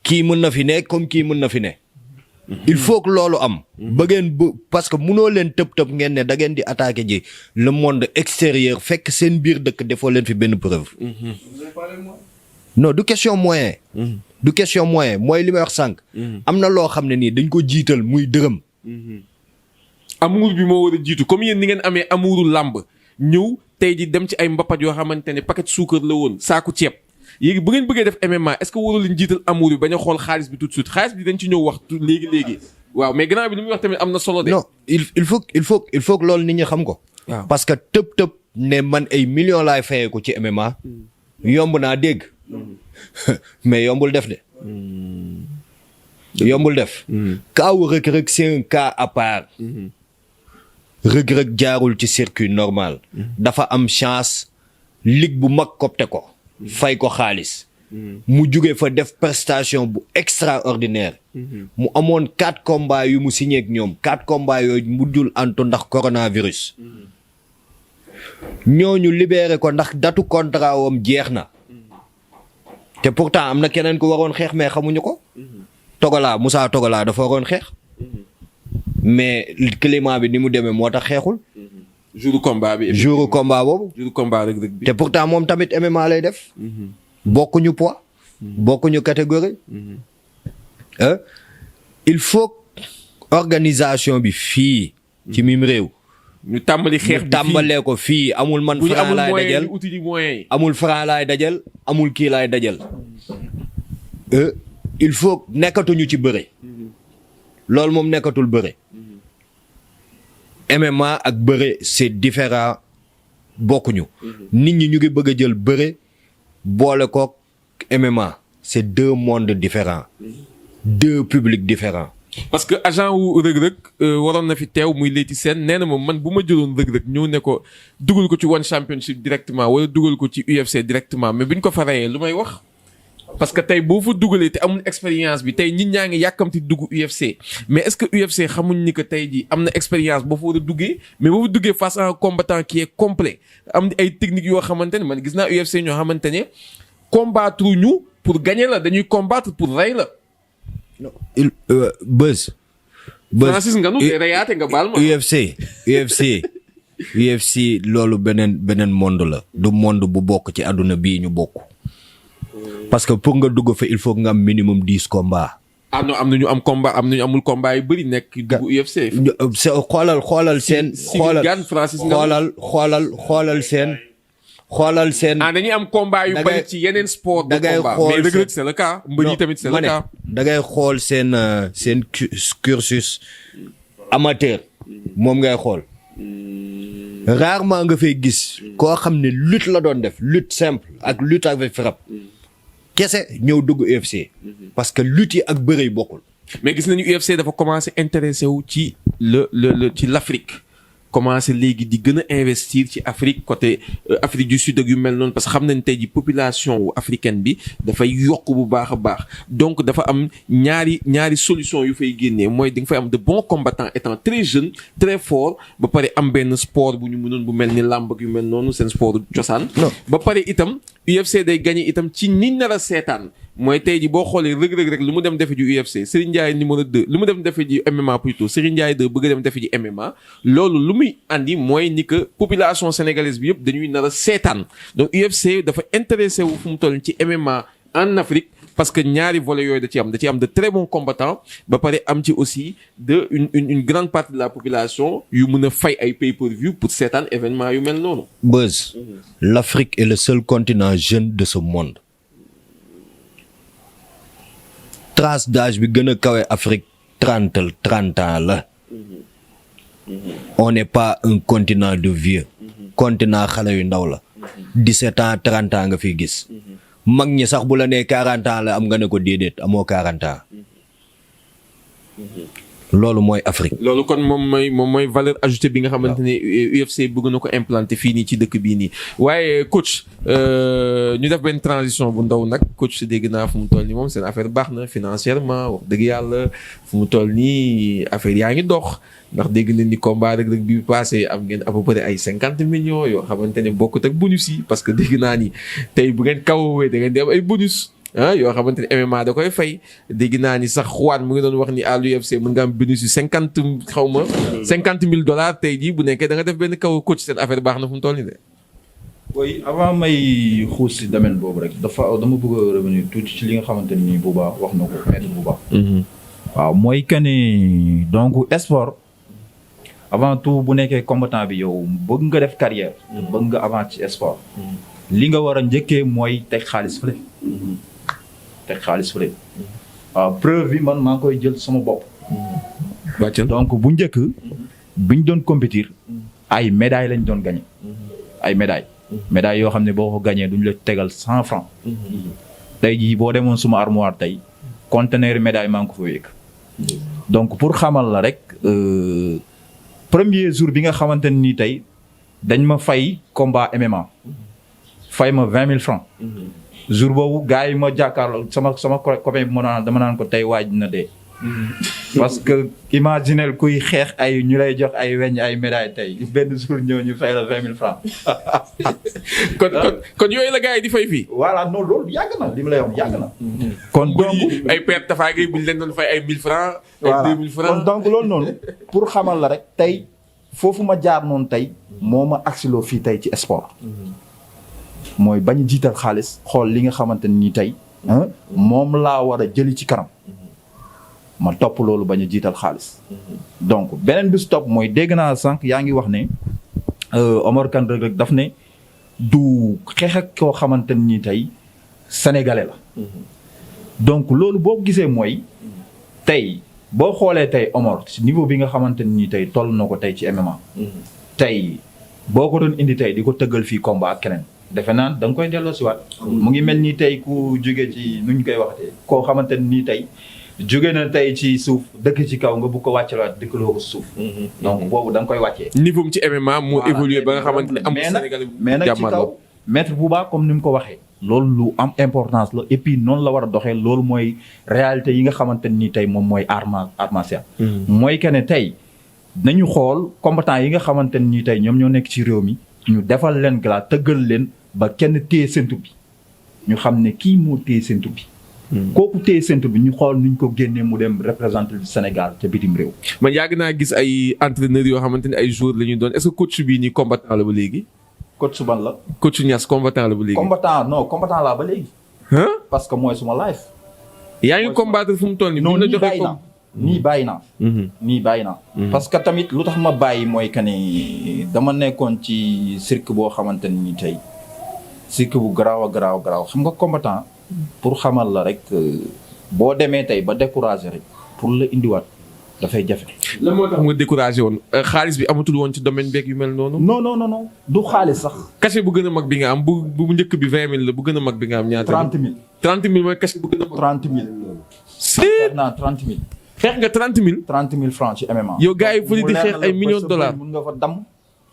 kii mën na fi ne comme kii mën na fi ne. il faut que loolu am. parce que munoo leen tëb ngeen ne da ngeen di attaquer ji le monde extérieur fekk seen biir dëkk defoo leen fi benn preuve. non du question moyen. du question moyen mooy li may wax sànq. am na loo xam ne nii dañ ko jiital muy dërëm. amour bi moo war a jiitu comme yéen ni ngeen amee amouru làmb ñëw tey ji dem ci ay mbapat yoo xamante ne paquet suukar la woon saaku ceeb yéegi bu ngeen bëggee def MMA est-ce que warul leen jiital amour bi bañ a xool xaalis bi tout de suite xaalis bi dañ ci ñëw wax léegi waaw mais gannaaw bi li muy wax tamit am na solo de. non il faut que loolu nit ñi xam ko. waaw parce que tëb ne man ay millions laay fayee ko ci MMA. yomb naa dégg. mais yombul def de. yombul def. kaawu Reug Reug c'est un cas à part. Reug Reug jaarul ci circuit normal. dafa am chance ligue bu mag copte ko. fay ko xaalis. mu jóge fa def prestation bu extraordinaire. mu amoon 4 combats yu mu signé ak ñoom 4 combats yooyu mujjul antu ndax coronavirus. ñooñu libéré ko ndax datu contrat wam jeex na. te pourtant am na keneen ku waroon xeex mais xamuñu ko. Moussa Togola dafa waroon xeex. mais climat bi ni mu demee moo tax xeexul. jour combat bi. jour combat boobu. jour combat Reug Reug bi. te pourtant moom tamit MMA lay def. bokkuñu poids. bokkuñu catégorie. il faut organisation bi fii. ci mim réew. ñu tàmbali xeex bi tàmbalee ko fii amul man. franc laay dajal amul franc laay dajal amul kii laay dajal. il faut nekkatuñu ci bëre. loolu moom nekkatul bëre. MMA ak bëre c'est différent bokkuñu. nit ñi ñu ngi bëgg a jël bëre boole ko MMA c'est 2 mondes différents. 2 publics différents. parce que agent wu Reug Reug waroon na fi teew muy Leyti Sène nee na moom man bu ma jëloon Reug Reug ñëw ne ko dugal ko ci One Championship directement wala dugal ko ci UFC directement mais buñ ko fa rayee lu may wax. parce que tey boo fa dugalee te amul expérience bi tey nit ñaa ngi yàkkamti dugg UFC mais est-ce que UFC xamuñ ni que tey jii am na expérience boo fa war a duggee mais boo fa duggee face à un combattant qui est complet am ay techniques yoo xamante ne man gis naa UFC ñoo xamante ne combattre ñu pour gagner la dañuy combattre pour rey la. non Beuz. Francis nga nu te reyaate nga baal ma. UFC loolu beneen monde la. du monde bu bokk ci àdduna bii ñu bokk. parce que pour nga dugg fa il faut nga am minimum 10 combats. ah non am na ñu am combat am na ñu amul combat yu bëri nekk dugg UFC. xoolal seen. xoolal seen. ah dañuy am combat yu bëri ci yeneen sport. da ngay xool mais Reug Reug c'est le cas. mbër yi tamit c'est le cas. da ngay xool seen cursus amateur. moom ngay xool. rarement nga fay gis. koo xam ne lutte la doon def lutte simple ak lutte avec frappe. kese ñëw dugg UFC. parce que lutte yi ak bëre yi bokkul. mais gis nañu UFC dafa commencé intéressé wu ci ci l'Afrique. commencé léegi di gën a investir ci Afrique côté Afrique du Sud ak yu mel noonu parce que xam nañ tey ji population wu africaine bi dafay yokk bu baax a baax donc dafa am ñaari solution yu fay génnee mooy di nga fay am de bons combattants étant très jeunes très forts ba pare am benn sport bu ñu mënoon bu mel ni làmb ak yu mel noonu seen sport cosaan. ba pare itam UFC day gagné itam ci ñi nar a seetaan. mooy tey ji boo xoolee Reug Reug rek lu mu dem defe ji UFC Serigne Ndiaye numéro 2 lu mu dem defe ji MMA plutôt Serigne Ndiaye 2 bëgg a dem defe ji MMA loolu lu muy andi mooy ni que population sénégalaise bi yëpp dañuy nar a seetaan donc UFC dafa intéressé wu fu mu toll ci MMA en Afrique parce que ñaari volets yooyu da ci am de très bons combattants ba pare am ci aussi de une grande partie de la population yu mën a fay ay pay-per-view pour seetaan événement yu mel noonu. Buzz, l'Afrique est le seul continent jeune de ce monde. Tranche d'âge bi gën a kawe Afrique 30 ans la. On n'est pas un continent de vieux. Continent xale yu ndaw la. 17 ans 30 ans nga fiy gis. mag ñi sax bu la nee 40 ans la am nga ne ko déedéet amoo 40 ans. loolu mooy Afrique. loolu kon moom mooy valeur ajoutée bi nga xamante ne UFC bëgg na ko implanter fii nii ci dëkk bii nii waaye coach ñu def benn transition bu ndaw nag coach dégg naa fu mu toll nii moom seen affaire baax na financièrement wax dëgg yàlla fu mu toll nii affaire yaa ngi dox ndax dégg nañ ni combat rek bi passé am ngeen à peu près ay 50 millions yoo xamante ne bokkut ak bonus yi parce que dégg naa ni tey bu ngeen kawowee da ngeen di am ay bonus. yoo xamante ne MMA da koy fay dégg naa ni sax Juan mu ngi doon wax ni à l'UFC mën nga am bonus yu 50,000 dollars tey jii bu nekkee da nga def benn kaw coach seen affaire baax na fu mu toll nii de. oui avant may xuus si domaine boobu rek dama bëgg a revenir tuuti ci li nga xamante ni bu baax wax na ko maître bu baax. waaw mooy que ni donc sport avant tout bu nekkee combattant bi yow bëgg nga def carrière. bëgg nga avant ci sport. li nga war a njëkkee mooy teg xaalis fële. waaw preuve bi man maa ngi koy jël sama bopp. donc bu njëkk biñ doon compétir ay médailles lañ doon gagné. ay médailles yoo xam ne boo ko gagné duñ la tegal 100 francs. tey jii boo demoon suma armoire tey conteneur médaille maa ngi ko fa wékk. donc pour xamal la rek premier jour bi nga xamante ni tey dañ ma fay combat MMA. fay ma 20,000 francs. jour boobu gars yi ma jàkkaarloo sama copain bi dama naan ko tey waaj na dee. parce que imaginel kuy xeex ay ñu lay jox ay weñ ay médaille tey benn jour ñëw ñu fay la 20,000 francs. kon yooyu la gars yi di fay fii. voilà non loolu yàgg na li ma lay wax yàgg na. kon donc ay perte Tafa Gueye bu ñu leen doon fay ay 1000 francs. ay 2000 francs kon donc loolu noonu pour xamal la rek tey foofu ma jaar noonu tey moo ma agsiloo fii tey ci sport. mooy bañ a jiital xaalis xool li nga xamante ni tey moom laa war a jëli ci kanam ma topp loolu bañ a jiital xaalis. donc beneen bi si topp mooy dégg naa sànq yaa ngi wax ne Omar Kane Reug Reug daf ne du xeex ak koo xamante ni tey sénégalais la. donc loolu boo gisee mooy tey boo xoolee tey Omar si niveau bi nga xamante ni tey toll na ko tey ci MMA. tey boo ko doon indi tey di ko tëggal fii combat ak keneen. defe naa da nga koy delloo si waat mu ngi mel ni tey ku jóge ci nuñ koy waxtee koo xamante ni tey jóge na tey ci suuf dëkk ci kaw nga bu ko wàccalaat dëkkaloo ko suuf. donc boobu da nga koy wàccee. niveau ci MMA moo évolué ba nga xamante ne amul Sénégal mais nag ci kaw maître bu baax comme ni mu ko waxee. loolu lu am importance la et puis noonu la war a doxee loolu mooy réalité yi nga xamante ni tey moom mooy art martial. mooy que ne tey nañu xool combattant yi nga xamante ni tey ñoom ñoo nekk ci réew mi. ñu defal leen gala tëggal leen ba kenn téye séntu bi ñu xam ne kii moo téye séntu bi. kooku téye séntu bi ñu xool nuñ ko génnee mu dem représenter du Sénégal ca bitim réew. man yàgg naa gis ay entraîneurs yoo xamante ne ay joueurs la ñuy doon est-ce que coach bii nii combattant la ba léegi. coach ban la. coach Niass combattant la ba léegi. combattant laa ba léegi. parce que mooy suma life. yaa ngi combattre fu mu toll nii. non nii bàyyi naa nii bàyyi naa. parce que tamit lu tax ma bàyyi mooy que ni dama nekkoon ci cirque boo xamante ni tey cirque bu garaaw xam nga combattant pour xamal la rek boo demee tey ba découragé rek pour la indiwaat dafay jafe. lan moo tax nga découragé woon xaalis bi amatul woon ci domaine beeg yu mel noonu. non du xaalis sax. cachet bu gën a mag bi nga am bu njëkk bi 20,000 la bu gën a mag bi nga am ñaata. 30,000 30,000 mooy cachet bu gën a mag. 30,000. naa 30,000. xeex nga 30,000. 30,000 francs ci MMA. yow gars yi fële di xeex ay millions de dollars. mun nga fa damm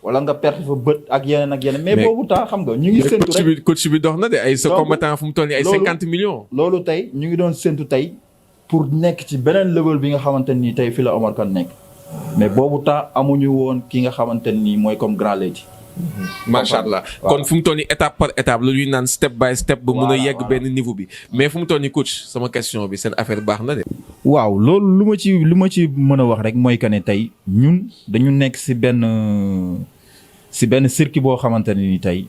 wala nga perte fa bët ak yeneen. mais boobu temps xam nga ñu ngi séntu rek coach bi dox na de ay sa combattant fu mu toll nii ay 50 millions. loolu tey ñu ngi doon séntu tey pour nekk ci beneen level bi nga xamante ni tey fi la Omar Kane nekk mais boobu temps amuñu woon ki nga xamante ni mooy comme grand lady. macha allah kon fu mu toll nii étape par étape la ñuy naan step by step ba mun a yegg benn niveau bi mais fu mu toll nii coach sama question bi seen affaire baax na de. waaw loolu lu ma ci mën a wax rek mooy que ne tey ñun dañu nekk si benn circuit boo xamante ne ni tey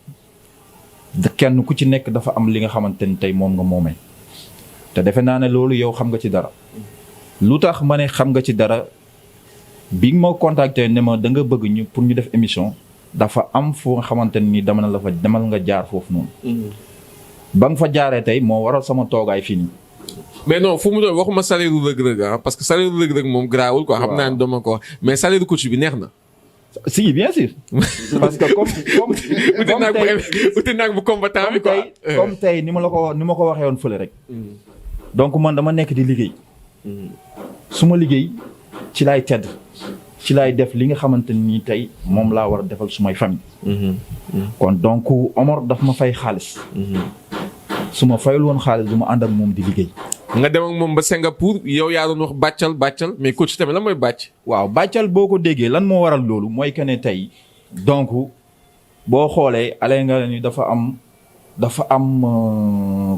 kenn ku ci nekk dafa am li nga xamante ni tey moom nga moomee te defe naa ne loolu yow xam nga ci dara. lu tax ma ne xam nga ci dara bi nga ma contacté ne ma da nga bëgg ñu pour ñu def émission dafa am foo nga xamante ni dama na la fa demal nga jaar foofu noonu. ba nga fa jaaree tey moo waral sama toogaay fii nii. mais non fu mu doon waxuma salaire Reug Reug ah parce que salaire Reug Reug moom garaawul quoi. xam naa ne dama ko wax mais salaire coach bi neex na. si bien sûr. parce que comme uti naag bu combattant bi quoi. comme tey ni ma ko waxee woon fële rek. donc man dama nekk di liggéey. su ma liggéey ci laay tedd ci laay def li nga xamante ni tey moom laa war a defal sumay famille. kon donc Omar daf ma fay xaalis. su ma fayul woon xaalis du ma ànd ak moom di liggéey. nga dem ak moom ba Singapour yow yaa doon wax bàccal mais coach tamit lan mooy bàcc. waaw bàccal boo ko déggee lan moo waral loolu mooy que ne tey donc boo xoolee ale nga ni dafa am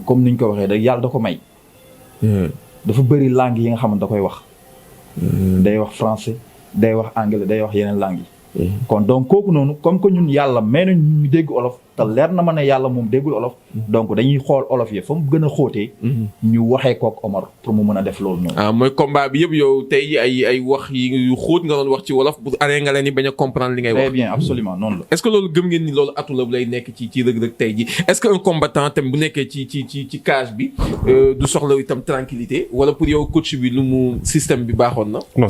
comme ni ñu ko waxee da yàlla da ko may. dafa bëri langue yi nga xamante da koy wax. day wax français day wax anglais day wax yeneen langue yi. kon donc kooku noonu comme que ñun yàlla may nañ ñu dégg olof te leer na ma ne yàlla moom déggul olof. donc dañuy xool olof yi fa mu gën a xóotee. ñu waxee kook Omar pour mu mën a def loolu noonu. ah mooy combat bi yëpp yow tey ay wax yu xóot nga doon wax ci wolof pour arrêter nga leen ni bañ a comprendre li ngay wax. très bien absolument noonu la. est-ce que loolu gëm ngeen ni loolu atu la bu lay nekk ci Reug Reug tey ji est-ce que un combattant tam bu nekkee ci cage bi du soxla itam tranquillité wala pour yow coach bi lu mu système bi baaxoon na. non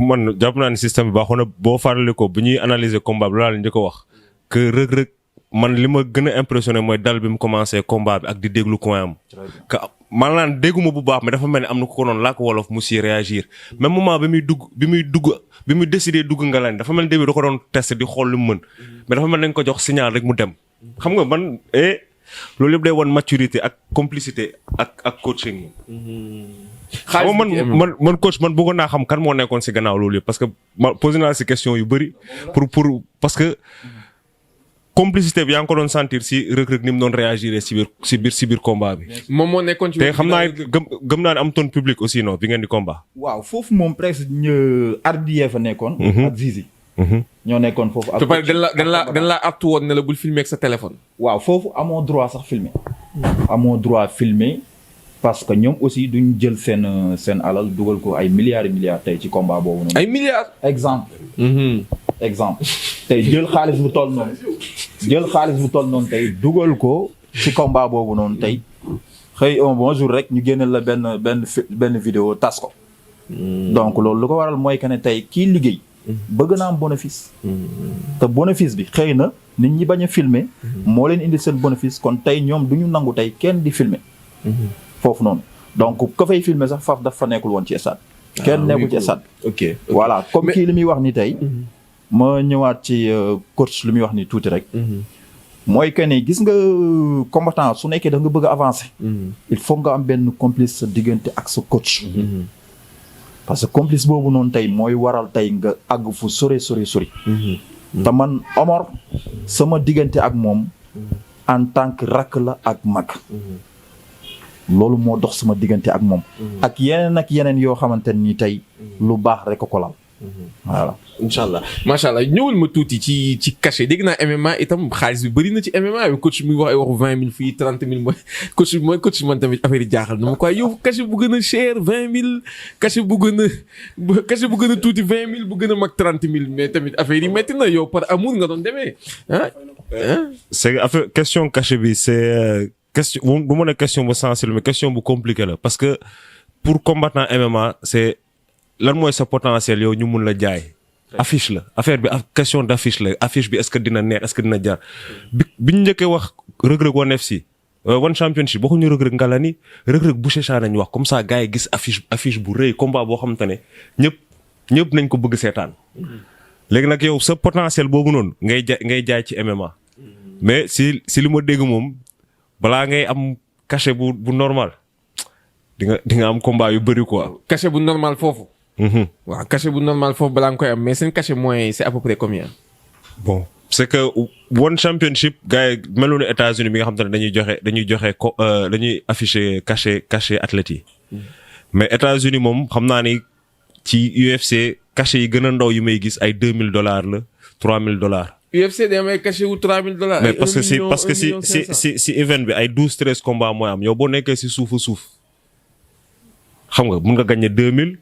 man jàpp naa ne système bi baaxoon na boo farale ko bu ñuy analyser combat bi loolu la ñu ko wax que Reug Reug man li ma gën a impressionné mooy dal bi mu commencé combat bi ak di déglu coin am. que man naan dégguma bu baax mais dafa mel ni am na ko doon làkk wolof mu si réagir même moment bi muy décidé dugg Ngalani dafa mel ni début da ko doon test di xool lu mu mën mais dafa mel ni dañ ko jox signal rek mu dem. xam nga man loolu yëpp day won maturité ak complicité ak coaching. xaalis man coach man bëggoon naa xam kan moo nekkoon si gannaaw loolu yëpp parce que ma posé naa si question yu bëri pour parce que. complicité bi yaa ngi ko doon sentir si Reug Reug ni mu doon réagir si biir combat bi. moom moo nekkoon ci. te xam naa gëm naa ne am ton public aussi non bi ngeen di combat. waaw foofu moom presque Ardiye fa nekkoon. ak Zizi. ñoo nekkoon foofu. ak dañ la artu woon ne la bul filmer ak sa téléphone. waaw foofu amoo droit sax filmer. amoo droit filmer parce que ñoom aussi duñ jël seen alal dugal ko ay milliards et milliards tey ci combat boobu noonu. ay milliards. exemple tey jël xaalis bu toll noonu tey dugal ko ci combat boobu noonu tey xëy un bon jour rek ñu génneel la benn vidéo tas ko. donc loolu lu ko waral mooy que ne tey kii liggéey. bëgg naa am bénéfice. te bénéfice bi xëy na nit ñi bañ a filmer. moo leen indi seen bénéfice kon tey ñoom du ñu nangu tey kenn di filmer. foofu noonu donc ka fay filmer sax faf dafa nekkul woon ci stade. kenn nekkul ci stade. ok voilà comme kii li muy wax ni tey. ma ñëwaat ci coach lu muy wax ni tuuti rek. mooy que ni gis nga combattant su nekkee da nga bëgg a avancer. il faut nga am benn complice sa diggante ak sa coach. parce que complice boobu noonu tey mooy waral tey nga àgg fu sori. te man Omar sama diggante ak moom en tant que rakk la ak mag. loolu moo dox sama diggante ak moom. ak yeneen yoo xamante ni tey lu baax rek ko lal. voilà incha allah macha allah ñëwal ma tuuti ci cachet dégg naa MMA itam xaalis bi bëri na ci MMA bi coach mi wax ay waxu 20 000 fii 30 000 mooy coach man tamit affaire yi jaaxal na ma quoi yow cachet bu gën a cher 20 000 cachet bu gën a tuuti 20 000 bu gën a mag 30 000 mais tamit affaire yi métti na yow par amour nga doon demee ah. c'est affaire question cachet bi c'est question bu ma ne question bu sensible mais question bu compliqué la parce que pour combattant MMA c'est. lan mooy sa potentiel yow ñu mun la jaay affiche la affaire bi question d'affiche la affiche bi est-ce que dina neex est-ce que dina jar bi ñu njëkkee wax Reug Reug One FC One Championship waxuñu Reug Reug Ngalani Reug Reug Boucher nañ wax comme ça gars yi gis affiche bu rëy combat boo xamante ne ñëpp nañ ko bëgg seetaan léegi nag yow sa potentiel boobu noonu ngay jaay ci MMA mais si li ma dégg moom balaa ngay am cachet bu normal di nga am combat yu bëri quoi. cachet bu normal foofu. waaw cachet bu normal foofu balaa nga koy am mais seen cachet moyen c'est à peu près combien. bon c'est que One Championship gars yi melu ni États-Unis bi nga xam te ne dañuy afficher cachet athlètes yi. mais États-Unis moom xam naa ni ci UFC cachet yi gën a ndaw yi may gis ay $2,000 la $3,000. UFC day am ay cachet wu $3,000. mais parce que si event bi ay 12-13 combats mooy am yow boo nekkee si suuf. xam nga mun nga gagné 2000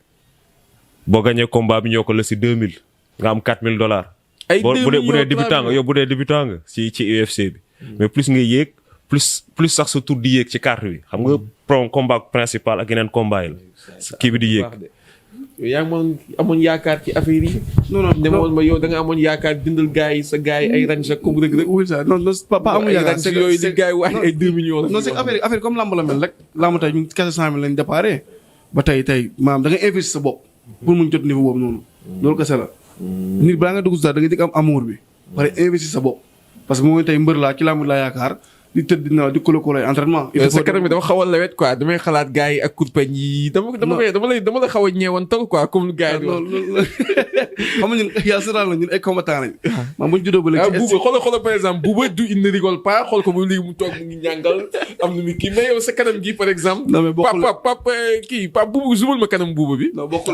boo gagné combat bi ñoo ko la si 2000 nga am $4000. ay bu 2 dee millions débutant nga yow bu dee débutant nga ci UFC bi. mais plus nga yéeg plus sax sa tour di yéeg ci carte bi xam nga combat principal ak yeneen combat yi la. kii bi di yéeg. yow yaa ngi amoon yaakaar ci affaire yi. non non demoon ma yow da nga amoon yaakaar dindal gars yi sa gars yi ay range comme Reug Reug. oui ça non non pas amul yaakaar c'est yooyu di gars yi wax ay 2 millions. non c'est affaire comme lamb la mel rek lamb tey ñu kese 100 000 lañ déparé ba tey maanaam da nga investir sa bopp pour mun jot niveau boobu noonu loolu kese la. nit balaa nga dugg si daal da nga jëkk am amour bi pare investir sa bopp parce que mooy tey mbër laa ci lamb laa yaakaar di tëdd dina di kolo ay entraînement. sa kanam bi dama xaw a lawet quoi damay xalaat gars yi ak kurpeñ yi dama la xaw a ñeewantal quoi comme lu gars yi di wax. xam nga ñun yaa suraal la ñun ay combattant lañ. maam bu ñu juddoo ba léegi. Bouba xoolal par exemple Bouba du il ne rigole pas xool ko ba léegi mu toog mu ngi ñàngal am na mu kii mais yow sa kanam gi par exemple. non mais bokkul Papa Bouba zubal ma kanam Bouba bi. non bokkul.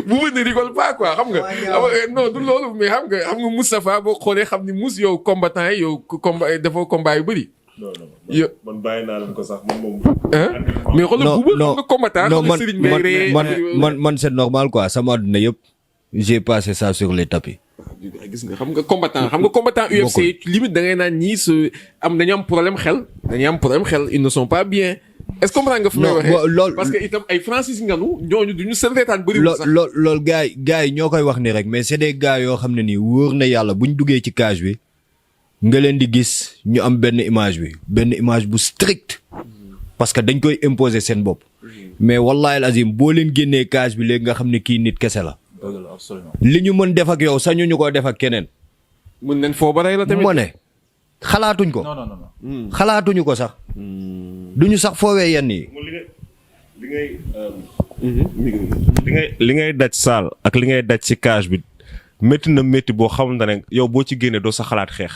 Bouba ne rigole pas quoi xam nga. non du loolu mais xam nga Moustapha boo xoolee xam ni Mouss yow combattant yi yow dafa combat yu bëri. non man bàyyi naa leen ko sax man moom. mais xoolal Bouba xam nga combattant. non man c'est normal quoi sama àdduna yëpp j'ai passé ça sur les tapis. gis nga xam nga combattant UFC limite da ngay naan ñii dañu am problème xel. ils ne sont pas bien. est-ce que comprendre nga fu may waxee lool parce que itam ay Francis Ngannou ñooñu duñu seen reetaan bëriwul sax. lool gars yi ñoo koy wax ni rek mais c'est des gars yoo xam ne nii wóor na yàlla buñ duggee ci cage bi nga leen di gis ñu am benn image bu strict parce que dañ koy imposer seen bopp mais wallahi alazim boo leen génnee cage bi léegi nga xam ne kii nit kese la. li ñu mën def ak yow sañu ñu ko def ak keneen. mën nañ foo ba rey la tamit. moo ne xalaatuñ ko. non. xalaatuñu ko sax. duñu sax foowee yenn yi. li ngay daj saal ak li ngay daj ci cage bi métti na métti boo xamante ne yow boo ci génnee doo sa xalaat xeex.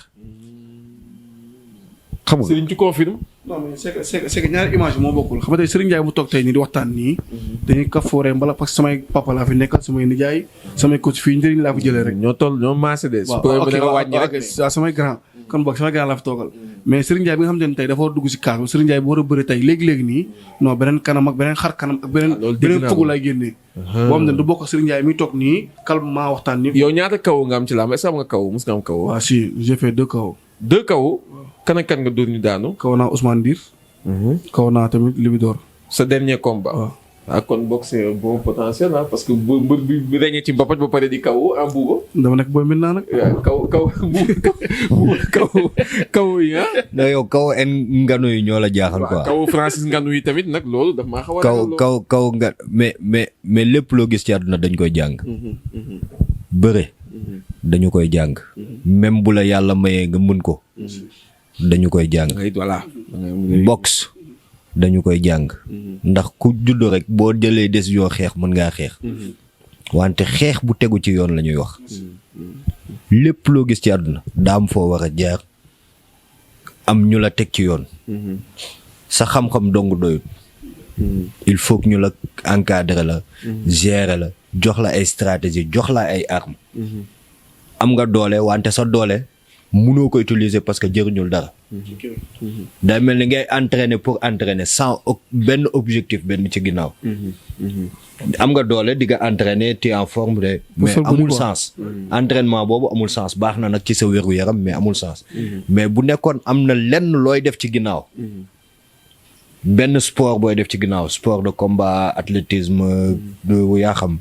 xam nga Serigne ci confirme. non mais c'est que ñaari image moo bokkul xam nga tey Serigne Ndiaye bu toog tey nii di waxtaan nii. dañuy kafooree mbala parce que samay papa laa fi nekkal samay nijaay samay coach fii njëriñ laa fi jëlee rek. ñoo maase de. waaw samay grand. kon boog samay grand laa fi toogal. mais Serigne Ndiaye bi nga xam ne tey dafa war a dugg si kaar Serigne Ndiaye bu war a bëri tey léegi nii non beneen kanam ak beneen xar kanam ak beneen fugu lay génnee. boo xam ne du bokk ak Serigne Ndiaye mi toog nii calmement waxtaan nii. yow ñaata kaw nga am ci làmb est-ce que am nga kaw mos nga am kaw. waaw si j'ai fait 2 kaw. 2 kaw. kan ak kan nga dóor ñu daanu. kaw naa Ousmane Dir. kaw naa tamit Libidor. sa dernier combat. waaw kon boog c'est un bon potentiel parce que mbër bi reñee ci mbapat ba pare di kaw en Bouba. dama nekk booy maintenant nag. kaw yi ah. non yow kaw en nganu yi ñoo la jaaxal quoi. kaw Francis nganu yi tamit nag loolu daf maa xaw a. kaw nga mais lépp loo gis ci àdduna dañ koy jàng. bëre. dañu koy jàng. même bu la yàlla mayee nga mën ko. dañu koy jàng. voilà. boxe dañu koy jàng. ndax ku judd rek boo jëlee décision xeex mën ngaa xeex. wante xeex bu tegu ci yoon la ñuy wax. lépp loo gis ci àdduna daa am foo war a jaar am ñu la teg ci yoon. sa xam-xam dong doyut. il faut que ñu la encadrer la. gérer la jox la ay stratégie jox la ay armes. am nga doole wante sa doole mënoo ko utiliser parce que jëriñul dara. day mel ni ngay entraîner pour entraîner sans benn objectif benn ci ginnaaw. am nga doole di nga entraîner tu es en forme de. mais amul sens. entraînement boobu amul sens baax na nag ci sa wéru yaram mais amul sens. mais bu nekkoon am na lenn looy def ci ginnaaw. benn sport booy def ci ginnaaw sport de combat athlétisme yaa xam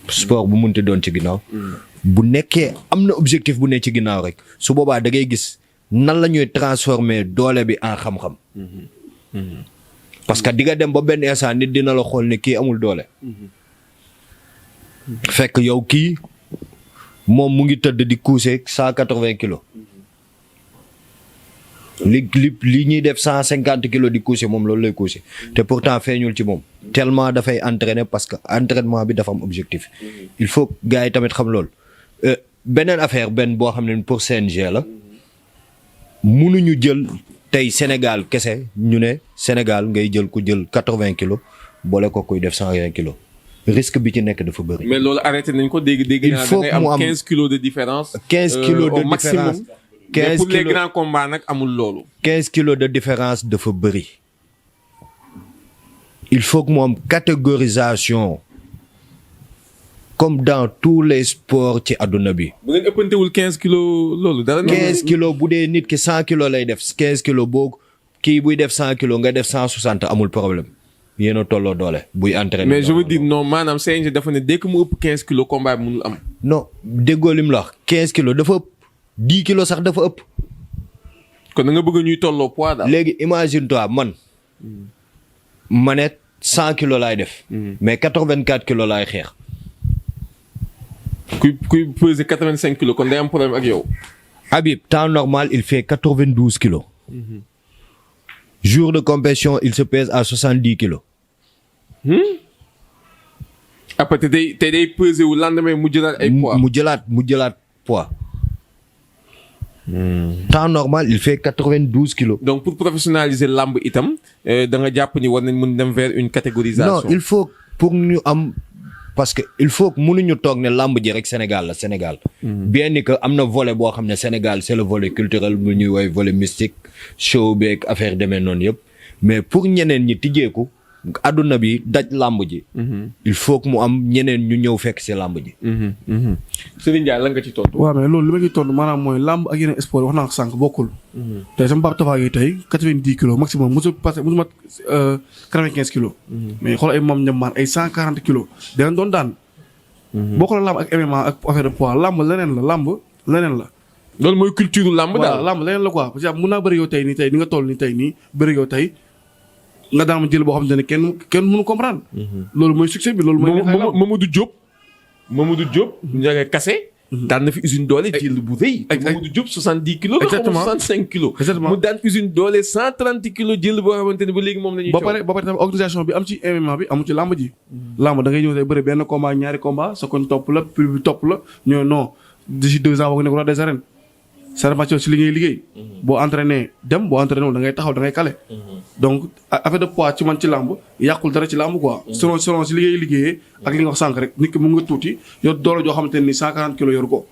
sport bu munti doon ci ginnaaw. bu nekkee am na objectif bu ne ci ginnaaw rek su boobaa da ngay gis nan la ñuy transformer doole bi en xam-xam. parce que di nga dem ba benn instant nit dina la xool ne kii amul doole. fekk yow kii moom mu ngi tëdd di coucher 180 kilos. li ñuy def 150 kilos di coucher moom loolu lay coucher te pourtant feeñul ci moom tellement dafay entraîner parce que entraînement bi dafa am objectif. il faut gars yi tamit xam loolu. beneen affaire boo xam ne pour CNG la mënuñu jël tey Sénégal kese ñu ne Sénégal ngay jël ku jël 80 kilos boole ko kuy def 120 kilos risque bi ci nekk dafa bëri. mais loolu arrêté nañ ko dégg naa da ngay am 15 kilos de différence. 15 kilos de différence. 15 pour les grands combats nag amul loolu. 15 kilos de différence dafa bëri. il faut que mu am catégorisation comme dans tous les sports ci àdduna bi. bu ngeen ëppantewul 15 kilos loolu dara. 15 kilos bu dee nit ki 100 kilos lay def 15 kilos boo kii buy def 100 kilos nga def 160 amul problème yéen a tolloo doole buy entraîner. mais je veux dire non maanaam CNG dafa ne dès que mu ëpp 15 kilos combat bi mënul am. non déggoo lim la wax 15 kilos dafa ëpp 10 kilos sax dafa ëpp. kon da nga bëgg ñuy tolloo poids daal. léegi imagine toi man ma ne 100 kilos laay def. mais 84 kilos laay xeex. kuy peser 85 kilos kon day am problème ak yow. Habib temps normal il fait 92 kilos. Jour de compétition il se pèse à 70 kilos. après te day peser wu lendemain mu jëlaat ay poids. mu jëlaat poids. Temps normal il fait 92 kilos. donc pour professionnaliser lamb itam da nga jàpp ni war nañ mën dem vers une catégorisation. non il faut pour ñu am parce que il faut que mënuñu toog ne lamb ji rek Sénégal la Sénégal. bien que am na volet boo xam ne Sénégal c'est le volet culturel bu ñuy woy volet mystique show beeg affaire demee noonu yëpp mais pour ñeneen ñi tijjeeku adduna bi daj lamb ji. il faut que mu am ñeneen ñu ñëw fekk ci lamb ji. Serigne Ndiaye lan nga ci tontu. waaw mais loolu li ma ciy tontu maanaam mooy lamb ak yeneen sport wax naa ko sànq bokkul. tey sama Pape Tafa gi tey 90 kilos maximum mosul mat 95 kilos. mais xool ay moom ñam ay 140 kilos dinañ doon daan. bokkul lamb ak MMA ak affaire de poids lamb leneen la. loolu mooy culture lamb daal. voilà lamb leneen la quoi parce que mun naa bëri yow tey nii tey ni nga toll nii tey nii bëri yow tey nga daan ma jël boo xamante ne kenn mënu comprendre. loolu mooy succès bi loolu mooy. Mamadou Diop. Ndiaga Kassé. daan na fi usine doole jël bu rëy. Mamadou Diop 70 kilos. exactement 65 kilos. exactement mu daan usine doole 130 kilos jël boo xamante ne ba léegi moom la ñuy. ba pare tamit organisation bi am ci MMA bi amu ci lamb ji. lamb da ngay ñëw tey bëri benn combat ñaari combat sa koñ topp la public bi topp la ñoo non d'ici 2 ans wax ne roi des arènes. ça dépend ci li ngay liggéey. boo entraîné dem boo entraîné da ngay taxaw da ngay kale. donc affaire de poids ci man ci lamb yàqul dara ci lamb quoi. selon si li ngay liggéeyee ak li nga wax sànq rek nit ki mu nga tuuti yor doole joo xamante ne ni 140 kilos yor ko.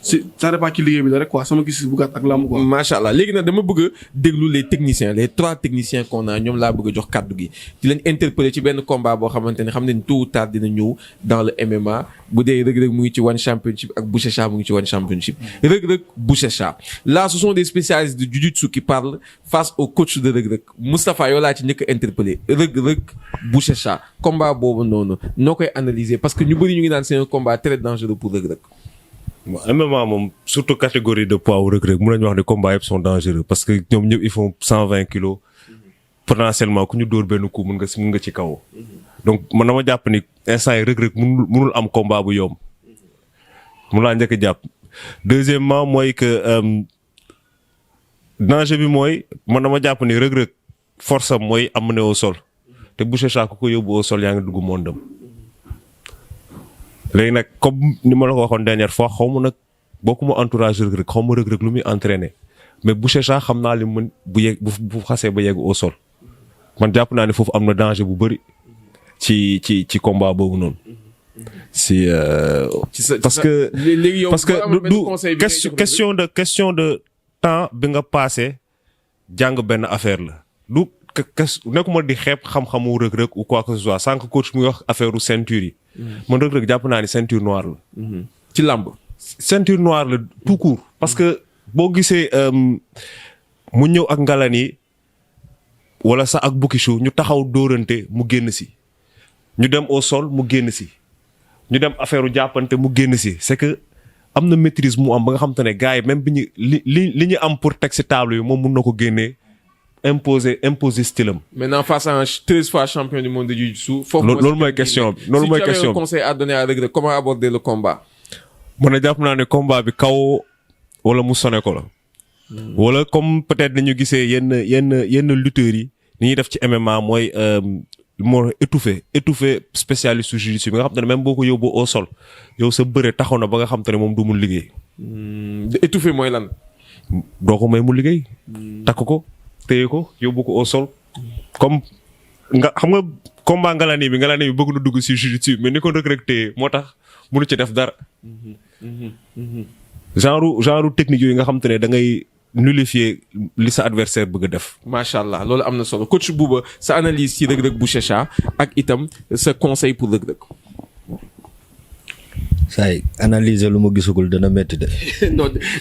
ça dépend ci liggéey bi la rek quoi sama gis bu gàtt ak lamb quoi. macha allah léegi nag dama bëgg a déglu les techniciens les 3 techniciens qu'on a ñoom laa bëgg a jox kaddu gi di leen interpeller ci benn combat boo xamante ne xam nañ tôt ou tard dina ñëw dans le MMA bu dee Reug Reug mu ngi ci One Championship ak Boucher mu ngi ci One Championship Reug Reug Boucher. Là ce sont des spécialistes de jiu-jitsu qui parlent face au coach de Reug Reug Moustapha yow laa ci njëkk a interpeller Reug Reug Boucher combat boobu noonu noo koy analyser parce que ñu bëri ñu ngi naan c'est un combat très dangereux pour Reug Reug. MMA moom surtout catégorie de poids wu Reug Reug mën nañu wax ne combat yëpp sont dangereux parce que ñoom ñëpp ils font 120 kilos potentiellement ku ñu dóor benn coup mën nga ci kaw. donc man dama jàpp ni instant yi Reug Reug mënul am combat bu yomb mun laa njëkk a jàpp. deuxièmement mooy que danger bi mooy man dama jàpp ni Reug Reug force am mooy amener au sol te Boucher ku ko yóbbu au sol yaa ngi dugg mondam. léegi nag comme ni ma la ko waxoon dernière fois xaw ma nag bokkuma entourage Reug Reug xaw ma Reug Reug lu muy entraîner mais Boucher xam naa li mën bu xasee ba yegg au sol man jàpp naa ne foofu am na danger bu bëri ci combat boobu noonu. parce que du question de temps bi nga passé jàng benn affaire la du nekkuma di xeeb xam-xamu Reug Reug ou quoi que ce soit sànq coach muy wax affaire u ceinture yi. man Reug Reug jàpp naa ni ceinture noire la. ci làmb. ceinture noire la tout court. parce que boo gisee mu ñëw ak ngalan yi wala sax ak Bukishu ñu taxaw dóorante mu génn si. ñu dem au sol mu génn si. ñu dem affaire u jàppante mu génn si c'est que am na maîtrise mu am ba nga xam te ne gars yi même bi ñu li ñu am pour teg si table yi moom mun na ko génnee imposer style am. maintenant face à un 13 fois champion du monde de jiu-jitsu. loolu mooy question bi loolu mooy question bi. si tu avais un conseil à donner à Reug Reug comment aborder le combat. man a jàpp naa ne combat bi kaw wala mu sonné ko la. wala comme peut-être dañu gisee yenn lutteurs yi ni ñuy def ci MMA mooy. moo étouffé spécialiste su jiu-jitsu bi nga xam te ne même boo ko yóbbu au sol yow sa bëre taxaw na ba nga xam te ne moom du mun liggéey. étouffé mooy lan. doo ko may mu liggéey. takk ko téye ko yóbbu ko au sol. comme nga xam nga combat ngalani bi bëgg na dugg si jiu-jitsu mais ni ko Reug Reug téye moo tax mënu ci def dara. genre technique yooyu nga xam te ne da nullifier li sa adversaire bëgg a def. macha allah loolu am na solo coach Bouba sa analyse ci Reug Reug bu Chacha ak itam sa conseil pour Reug Reug. saay analyser lu ma gisagul dana métti de.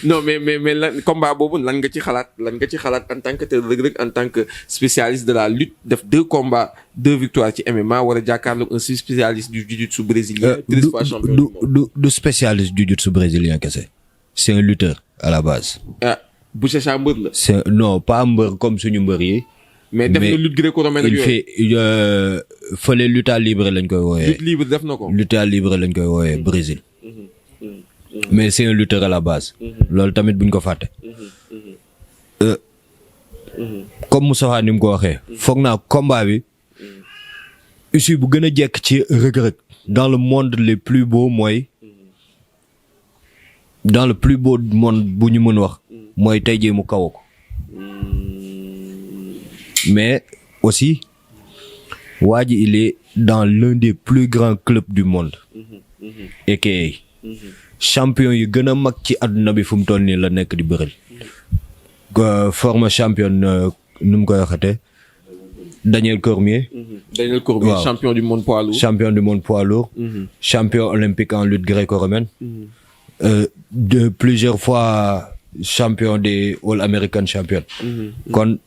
non mais lan combat boobu lan nga ci xalaat en tant que te Reug Reug en tant que spécialiste de la lutte def 2 combats 2 victoires ci MMA wala jàkkaarloog un spécialiste du jiu-jitsu brésilien. 13 fois champion du monde. du spécialiste du jiu-jitsu brésilien kese. c'est un lutteur à la base. ah bu Chacha mbër la. c'est non pas mbër comme suñu mbër yi. mais def na lutte gréco-romaine ak il yooyu. fait fële lutte libre lañ koy wooyee. lutte libre def na ko. lutte libre lañ koy wooyee Brésil. mais c'est un lutteur à la base. loolu tamit buñ ko fàtte. comme Moussa ni mu ko waxee. foog naa combat bi. issue bu gën a jekk ci Reug Reug dans le monde les plus beaux mooy. dans le plus beau monde bu ñu mën wax. mooy tey jii mu kaw ko. mais aussi waa ji il est dans l'un des plus grands clubs du monde. aka champion yi gën a mag ci àdduna bi fu mu toll nii la nekk di bëril. former champion nu mu koy waxatee Daniel Cormier. Daniel Cormier waaw. champion du monde poids lourd. champion du monde poids lourd. champion olympique en lutte gréco-romaine. De plusieurs fois champion des All American Champions. kon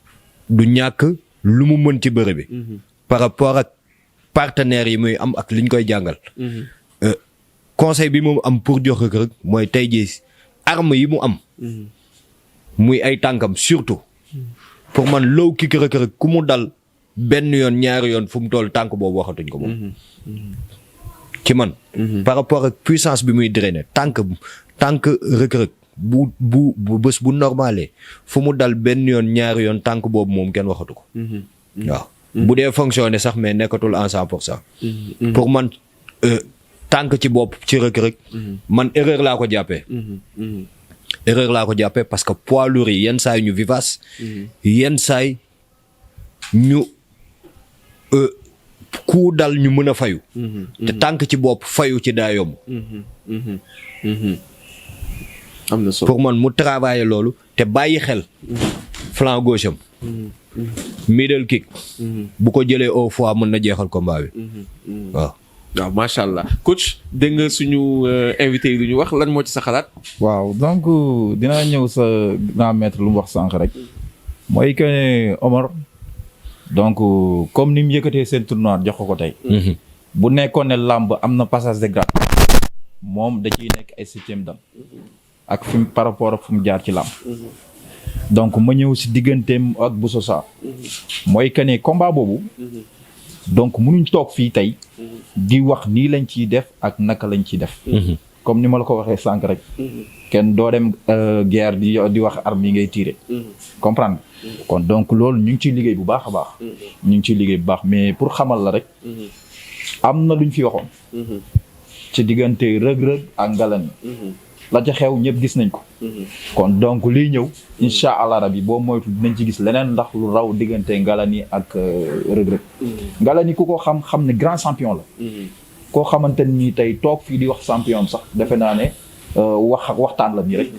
du ñàkk lu mu mën ci bëre bi. par rapport ak partenaires yi muy am ak liñ koy jàngal. conseil bi moom am pour jox Reug Reug mooy tey jii arme yi mu am. muy ay tànkam surtout. pour man low kick Reug Reug ku mu dal benn yoon ñaari yoon fu mu toll tànk boobu waxatuñ ko moom. ci man. par rapport ak puissance bi muy drainer tànk Reug Reug bu bés bu normalé fu mu dal benn yoon ñaari yoon tànk boobu moom kenn waxatu ko. waaw bu dee fonctionné sax mais nekkatul en 100%. pour man tànk ci bopp ci Reug Reug man erreur laa ko jàppee. erreur laa ko jàppee parce que poids lourd yi yenn saay ñu vivace. yenn saay ñu ku dal ñu mën a fayu. te tànk ci bopp fayu ci daa yomb. am na solo pour man mu travailler loolu te bàyyi xel. flanc gauche am. middle kick. bu ko jëlee au fois mën na jeexal combat bi. waaw. waaw macha allah coach dégg nga suñu invité yi lu ñu wax lan moo ci sa xalaat. waaw donc dinaa ñëw sa grand maître lu mu wax sànq rek mooy que ne Omar donc comme ni mu yëkkatee seen tournoi jox ko tey. bu nekkoon ne làmb am na passage de grade moom da ciy nekk ay 7e dan ak fi mu par rapport ak fu mu jaar ci làmb. donc ma ñëw si digganteem ak bu sosa mooy que ne combat boobu. donc munuñ toog fii tey di wax nii lañ ciy def ak naka lañ ciy def. comme ni ma la ko waxee sànq rek. kenn doo dem guerre di wax arme yi ngay tirer. comprendre kon donc loolu ñu ngi ciy liggéey bu baax a baax. ñu ngi ciy liggéey bu baax mais pour xamal la rek. am na luñ fi waxoon. ci diggante Reug Reug ak Ngalani. la ca xew ñëpp gis nañ ko. kon donc liy ñëw incha allah rabi boo moytu dinañ ci gis leneen ndax lu raw diggante Ngalani ak Reug Reug. Ngalani ku ko xam ne grand champion la. koo xamante ni tey toog fii di wax champion sax defe naa ne waxtaan la nii rek.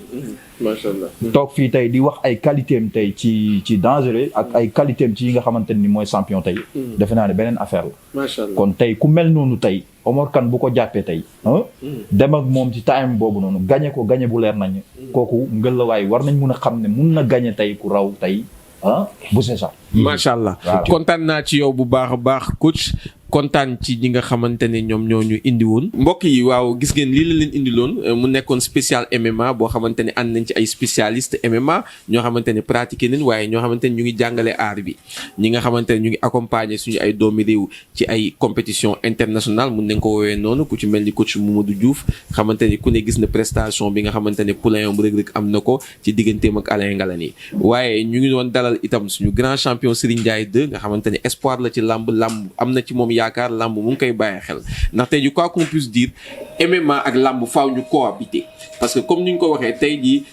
macha allah. toog fii tey di wax ay qualité am tey ci dangereux ak ay qualité am ci yi nga xamante ni mooy champion tey. defe naa ne beneen affaire la. macha allah kon tey ku mel noonu tey Omar Kane bu ko jàppee tey. dem ak moom ci time boobu noonu gañe ko gañe bu leer nañ. kooku ngelawaay war nañ mun a xam ne mun na gañe tey ku raw tey bu c'est ça. macha allah kontaan naa ci yow bu baax a baax coach. kontaan ci ñi nga xamante ne ñoom ñoo ñu indi woon mbokk yi waaw gis ngeen lii la leen indiloon mu nekkoon spécial MMA boo xamante ne ànd nañ ci ay spécialiste MMA ñoo xamante ne pratiqué nañ waaye ñoo xamante ne ñu ngi jàngale art bi ñi nga xamante ne ñu ngi accompagner suñu ay doomi réew ci ay compétition internationale mun nañ ko woowee noonu ku ci mel ni coach Mamadou Diouf xamante ne ku ne gis na prestation bi nga xamante ne poulain Reug Reug am na ko ci digganteem ak Alain Ngalani waaye ñu ngi doon dalal itam suñu grand champion Serigne Ndiaye 2 nga xamante ne espoir la ci làmb am na ci moom yaakaar làmb mu ngi koy bàyyi xel ndax tey ji quoi qu'on puisse dire MMA ak làmb faaw ñu cohabiter parce que comme ni ñu ko waxee tey jii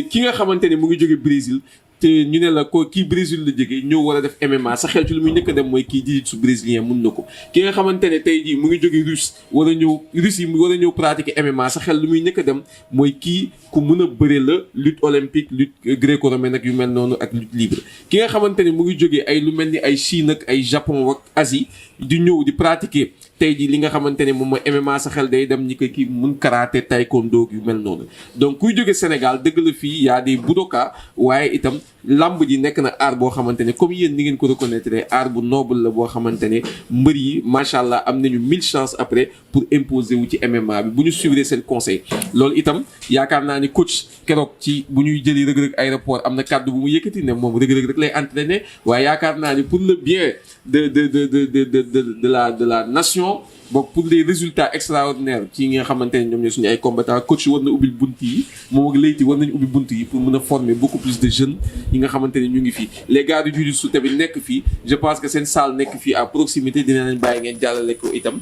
ki nga xamante ne mu ngi jóge Brésil te ñu ne la ko kii Brésil la jógee ñëw war a def MMA sa xel ci lu muy njëkk a dem mooy kii jiu-jitsu brésilien mun na ko. ki nga xamante ne tey jii mu ngi jógee Russe war a ñëw Russie war a ñëw pratiquer MMA sa xel lu muy njëkk a dem mooy kii ku mën a bëre la lutte olympique lutte gréco-romaine ak yu mel noonu ak lutte libre. ki nga xamante ne mu ngi jógee ay lu mel ni ay Chine ak ay Japon ak Asie di ñëw di pratiquer tey jii li nga xamante ne moom mooy MMA sa xel day dem ñi ko kii mun karaté taekwondo yu mel noonu. donc kuy jógee Sénégal dëgg la fii y a des budoka waaye itam lamb ji nekk na art boo xamante ne comme yéen ni ngeen ko reconnaître art bu noble la boo xamante ne mbër yi macha allah am nañu 1000 chances après pour imposer wu ci MMA bi bu ñu suivre seen conseil. loolu itam yaakaar naa ni coach keroog ci bu ñuy jëli rëg-rëg aéroport am na kàddu bu mu yëkkati ne moom rëg-rëg rek lay entraîner waaye yaakaar naa ni pour le bien de la nation. boog pour des résultats extraordinaires ci nga xamante ne ñoom ñooy suñu ay combattants coach war na ubbil bunt yi moom ak Leyti war nañu ubbi bunt yi pour mën a former beaucoup plus de jeunes yi nga xamante ne ñu ngi fii les gars du jiu-jitsu tamit nekk fii je pense que seen salle nekk fii à proximité dina leen bàyyi ngeen jàllale ko itam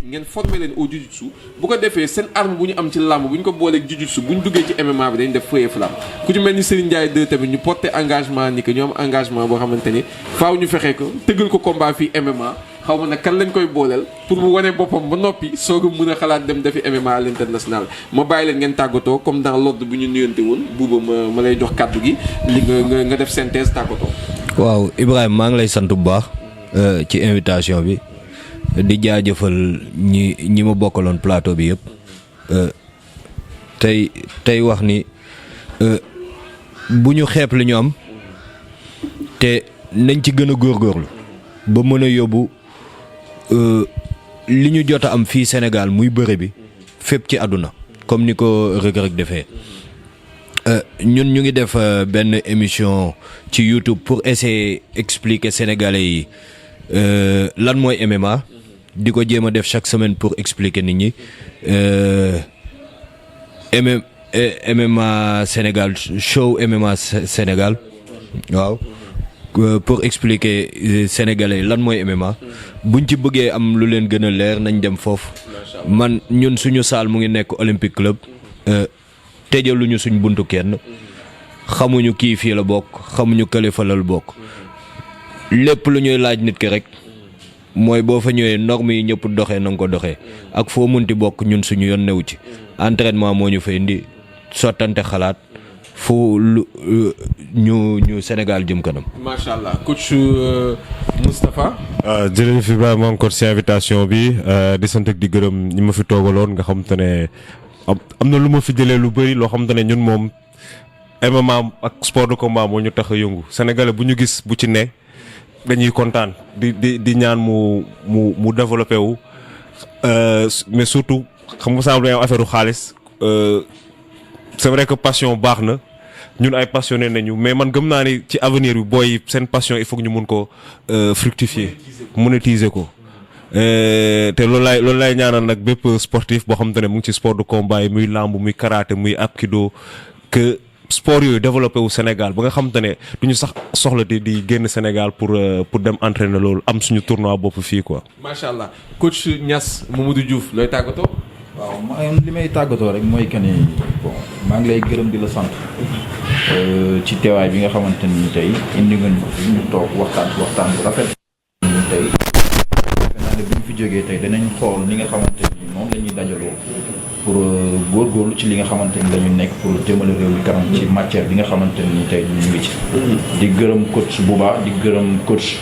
ngeen former leen au jiu-jitsu bu ko defee seen arme bu ñu am ci làmb bu ñu ko booleeg jiu-jitsu bu ñu duggee ci MMA bi dañ def feuille flamme ku ci mel ni Serigne Ndiaye 2 tamit ñu porté engagement ni que ñu am engagement boo xamante ni faaw ñu fexee ko tëggal ko combat fii MMA xaw ma nag kan lañ koy booleel pour mu wane boppam ba noppi soog a mën a xalaat dem defi MMA à l'international ma bàyyi leen ngeen tàggatoo comme dans l'ordre bu ñu nuyante woon buuba ma lay jox kàddu gi li nga def synthèse tàggatoo. waaw Ibrahima maa ngi lay sant bu baax ci invitation bi. di jaajëfal ñi ma bokkaloon plateau bi yëpp tey wax ni bu ñu xeeb li ñu am te nañ ci gën a góorgóorlu ba mën a yóbbu li ñu jot a am fii Sénégal muy bëre bi fépp ci àdduna comme ni ko Reug Reug defee ñun ñu ngi def benn émission ci YouTube pour essayer expliquer Sénégalais yi lan mooy MMA. di ko jéem a def chaque semaine pour expliquer nit ñi MMA Sénégal show MMA Sénégal waaw pour expliquer sénégalais lan mooy MMA buñ ci bëggee am lu leen gën a leer nañ dem foofu man ñun suñu saal mu ngi nekk Olympique Club tëjaluñu suñ buntu kenn xamuñu kii fii la bokk xamuñu kële fa la bokk lépp lu ñuy laaj nit ki rek mooy boo fa ñëwee normes yi ñëpp doxee na nga ko doxee ak foo munti bokk ñun suñu yoon newu ci entraînement moo ñu fa indi sottante xalaat fu lu ñu Sénégal jëm kanam. macha allah coach Moustapha. jërëjëf Ibrahima encore ci invitation bi di sant ak di gërëm ñi ma fi toogaloon nga xam te ne am na lu ma fi jëlee lu bëri loo xam te ne ñun moom MMA ak sport de combat moo ñu tax a yëngu sénégalais bu ñu gis bu ci ne. dañuy kontaan di ñaan mu développé wu mais surtout xam nga sànq dañoo affaire xaalis c'est vrai que passion baax na ñun ay passionné nañu mais man gëm naa ni ci avenir bi booy seen passion il faut que ñu mun ko fructifier monétiser ko te loolu laay ñaanal nag bépp sportif boo xam te ne mu ngi ci sport de combat yi muy lamb muy karaté muy aikido que. sport yooyu développé wu Sénégal ba nga xam te ne du ñu sax soxla di génn Sénégal pour dem entraîner loolu am suñu tournoi bopp fii quoi. macha allah coach Niass Mamadou Diouf looy tàggatoo. waaw li may tàggatoo rek mooy que ni bon maa ngi lay gërëm di la sant ci teewaay bi nga xamante ni tey indi nga ñu toog waxtaan bu rafet. tey defe naa ne bu ñu fi jógee tey danañ xool ni nga xamante ni noonu la ñuy dajaloo. pour góorgóorlu ci li nga xamante ni dañu nekk pour jëmale réew mi kanam ci matière bi nga xamante ni tey ñu ngi ci. di gërëm coach Bouba di gërëm coach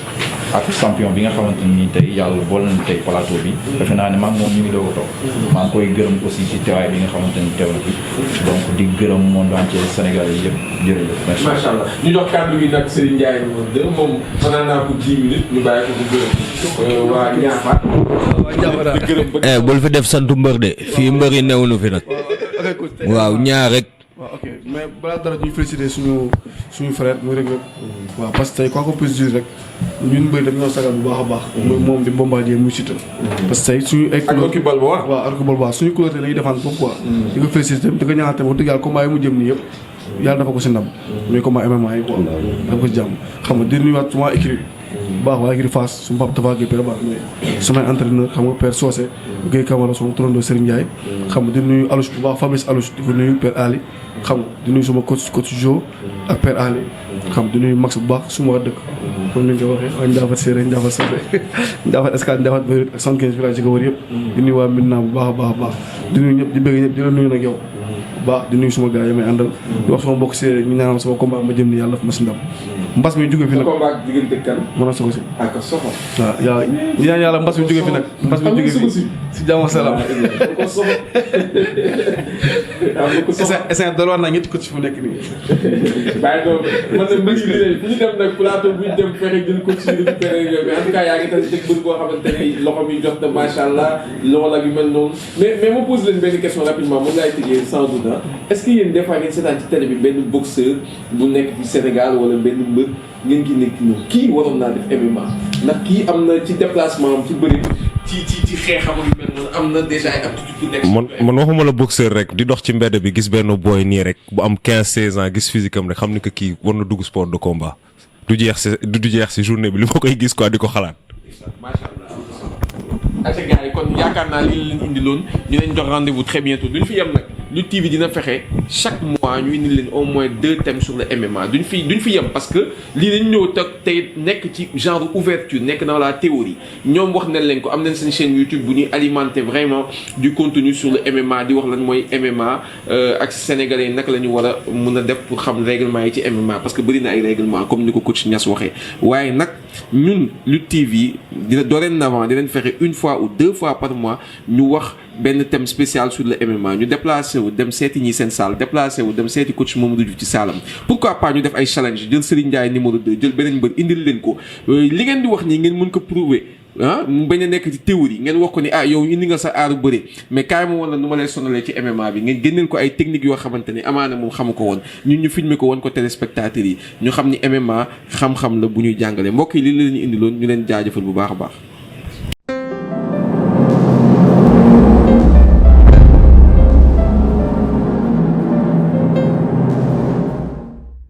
ak champion bi nga xamante ni tey yàlla boole nañu tey plateau bi. defe naa ne maa ngi moom ñu ngi doog a toog. maa ngi koy gërëm aussi ci teewaay bi nga xamante ni teew na fi donc di gërëm monde entier Sénégal yi yëpp jërëjëf. merci macha allah ñu jox kàddu gi nag Serigne Ndiaye numéro 2 moom fanaan naa ko 10 minutes ñu bàyyi ko bu gërëm waa Niakhate. bul fi def santu mbër de fii mbër yi new nu fi nag. waaw ñaar rek. waaw ok mais balaa dara ñuy féliciter suñu frère muy Reug Reug. waaw parce que tey quoi qu'on puisse dire rek ñun mbëri dañoo sagal bu baax a baax. moom di Bombardier muy Siteu. parce que tey suñu ay. ak Rocky Balboa. waaw ak Rocky Balboa suñu couleur la ñuy défendre foofu quoi. di ko féliciter tamit di ko ñaanal tamit wax dëgg yàlla combat yi mu jëm nii yëpp yàlla dafa ko si ndam muy combat MMA yi quoi dafa ko si jàmm xam nga di nuyuwaat suma écrit baax waa écrit Fass su Papa Tafa Gueye père baax mais sumay entraîneur xam nga père Socé Gueye Camara suma turandoo Serigne Ndiaye xam nga di nuyu Alouche bu baax Fabrice Alouche di ko nuyu père Ali xam nga di nuyu suma coach Jo ak père Ali xam di nuyu Max bu baax suma waa dëkk comme ni nga ko waxee waa Ndiafat Séeréer Ndiafat Safé Ndiafat Escale Ndiafat Bérut ak 75 village yi ko wër yëpp di nuyu waa Médina bu baax a baax a baax di nuyu ñëpp di bëgg ñëpp di la nuyu nag yow baax di nuyu suma gars yi may àndal di wax sama mbokk séeréer ñu ñaanal sama combat ma jëm ni yàlla daf ma si ndam mbas mi jóge fi nag combat diggante kan mën a sogo si ak soxo waaw yaa ñaan yàlla mbas mi jóge fi nag mbas mi jóge fi si jàmm ak salaam ko soxo essaye doon wax naa ñetti coach fu nekk nii bàyyi doon man na mbëri li fu ñu dem nag plateau bu ñu dem fexe jël coach yi récupéré yooyu mais en tout cas yaa ngi tane teg bët boo xamante ne loxo mi jox na macha allah lool ak yu mel noonu mais ma pose leen benn question rapidement moom laay tëjee sans doute est-ce que yéen des fois ngeen seetaan ci télé bi benn boxeur bu nekk fi Sénégal wala benn mbër ngeen ki nekk ñoom kii waroon naa def MMA ndax kii am na ci déplacement am ci bëri ci xeexam yu mel noonu am na déjà ay aptitude bu nekk. man waxuma la boxeur rek di dox ci mbedd bi gis benn boy nii rek bu am 15-16 ans gis physique am rek xam ni que kii war na dugg sport de combat du jeex si journée bi li ma koy gis quoi di ko xalaat. macha allah. ak gars yi kon yaakaar naa li leen indiloon ñu leen jox rendez-vous très bientôt duñ fi yem nag Lutte TV dina fexe chaque mois ñu indi leen au moins 2 thèmes sur le MMA duñ fi yem parce que lii dañ ñëw toog tey nekk ci genre ouverture nekk dans la théorie ñoom wax nañ leen ko am nañ seen chaîne YouTube bu ñuy alimenter vraiment du contenu sur le MMA di wax lan mooy MMA ak sénégalais yi naka la ñu war a mën a def pour xam règlement yi ci MMA parce que bëri na ay règlement comme ni ko coach Niass waxee waaye nag ñun Lutte TV dina dorénavant dinañ fexe une fois ou 2 fois par mois ñu wax benn thème spécial sur le MMA ñu déplacé wu dem seeti ñi seen salle déplacé wu dem seeti coach Mamadou Diouf ci saalam pourquoi pas ñu def ay challenge jël Serigne Ndiaye numéro 2 jël beneen mbër indil leen ko li ngeen di wax nii ngeen mën ko prouver mu bañ a nekk ci théorie ngeen wax ko ni yow indi nga sa aaru bëre mais kaay ma woon la nu ma lay sonalee ci MMA bi ngeen génneel ko ay techniques yoo xamante ni amaana moom xamu ko woon ñun ñu filmer ko woon ko téléspectateurs yi ñu xam ni MMA xam-xam la bu ñuy jàngale mbokk yi li la ñu indiloon ñu leen jaajëfal bu baax a baax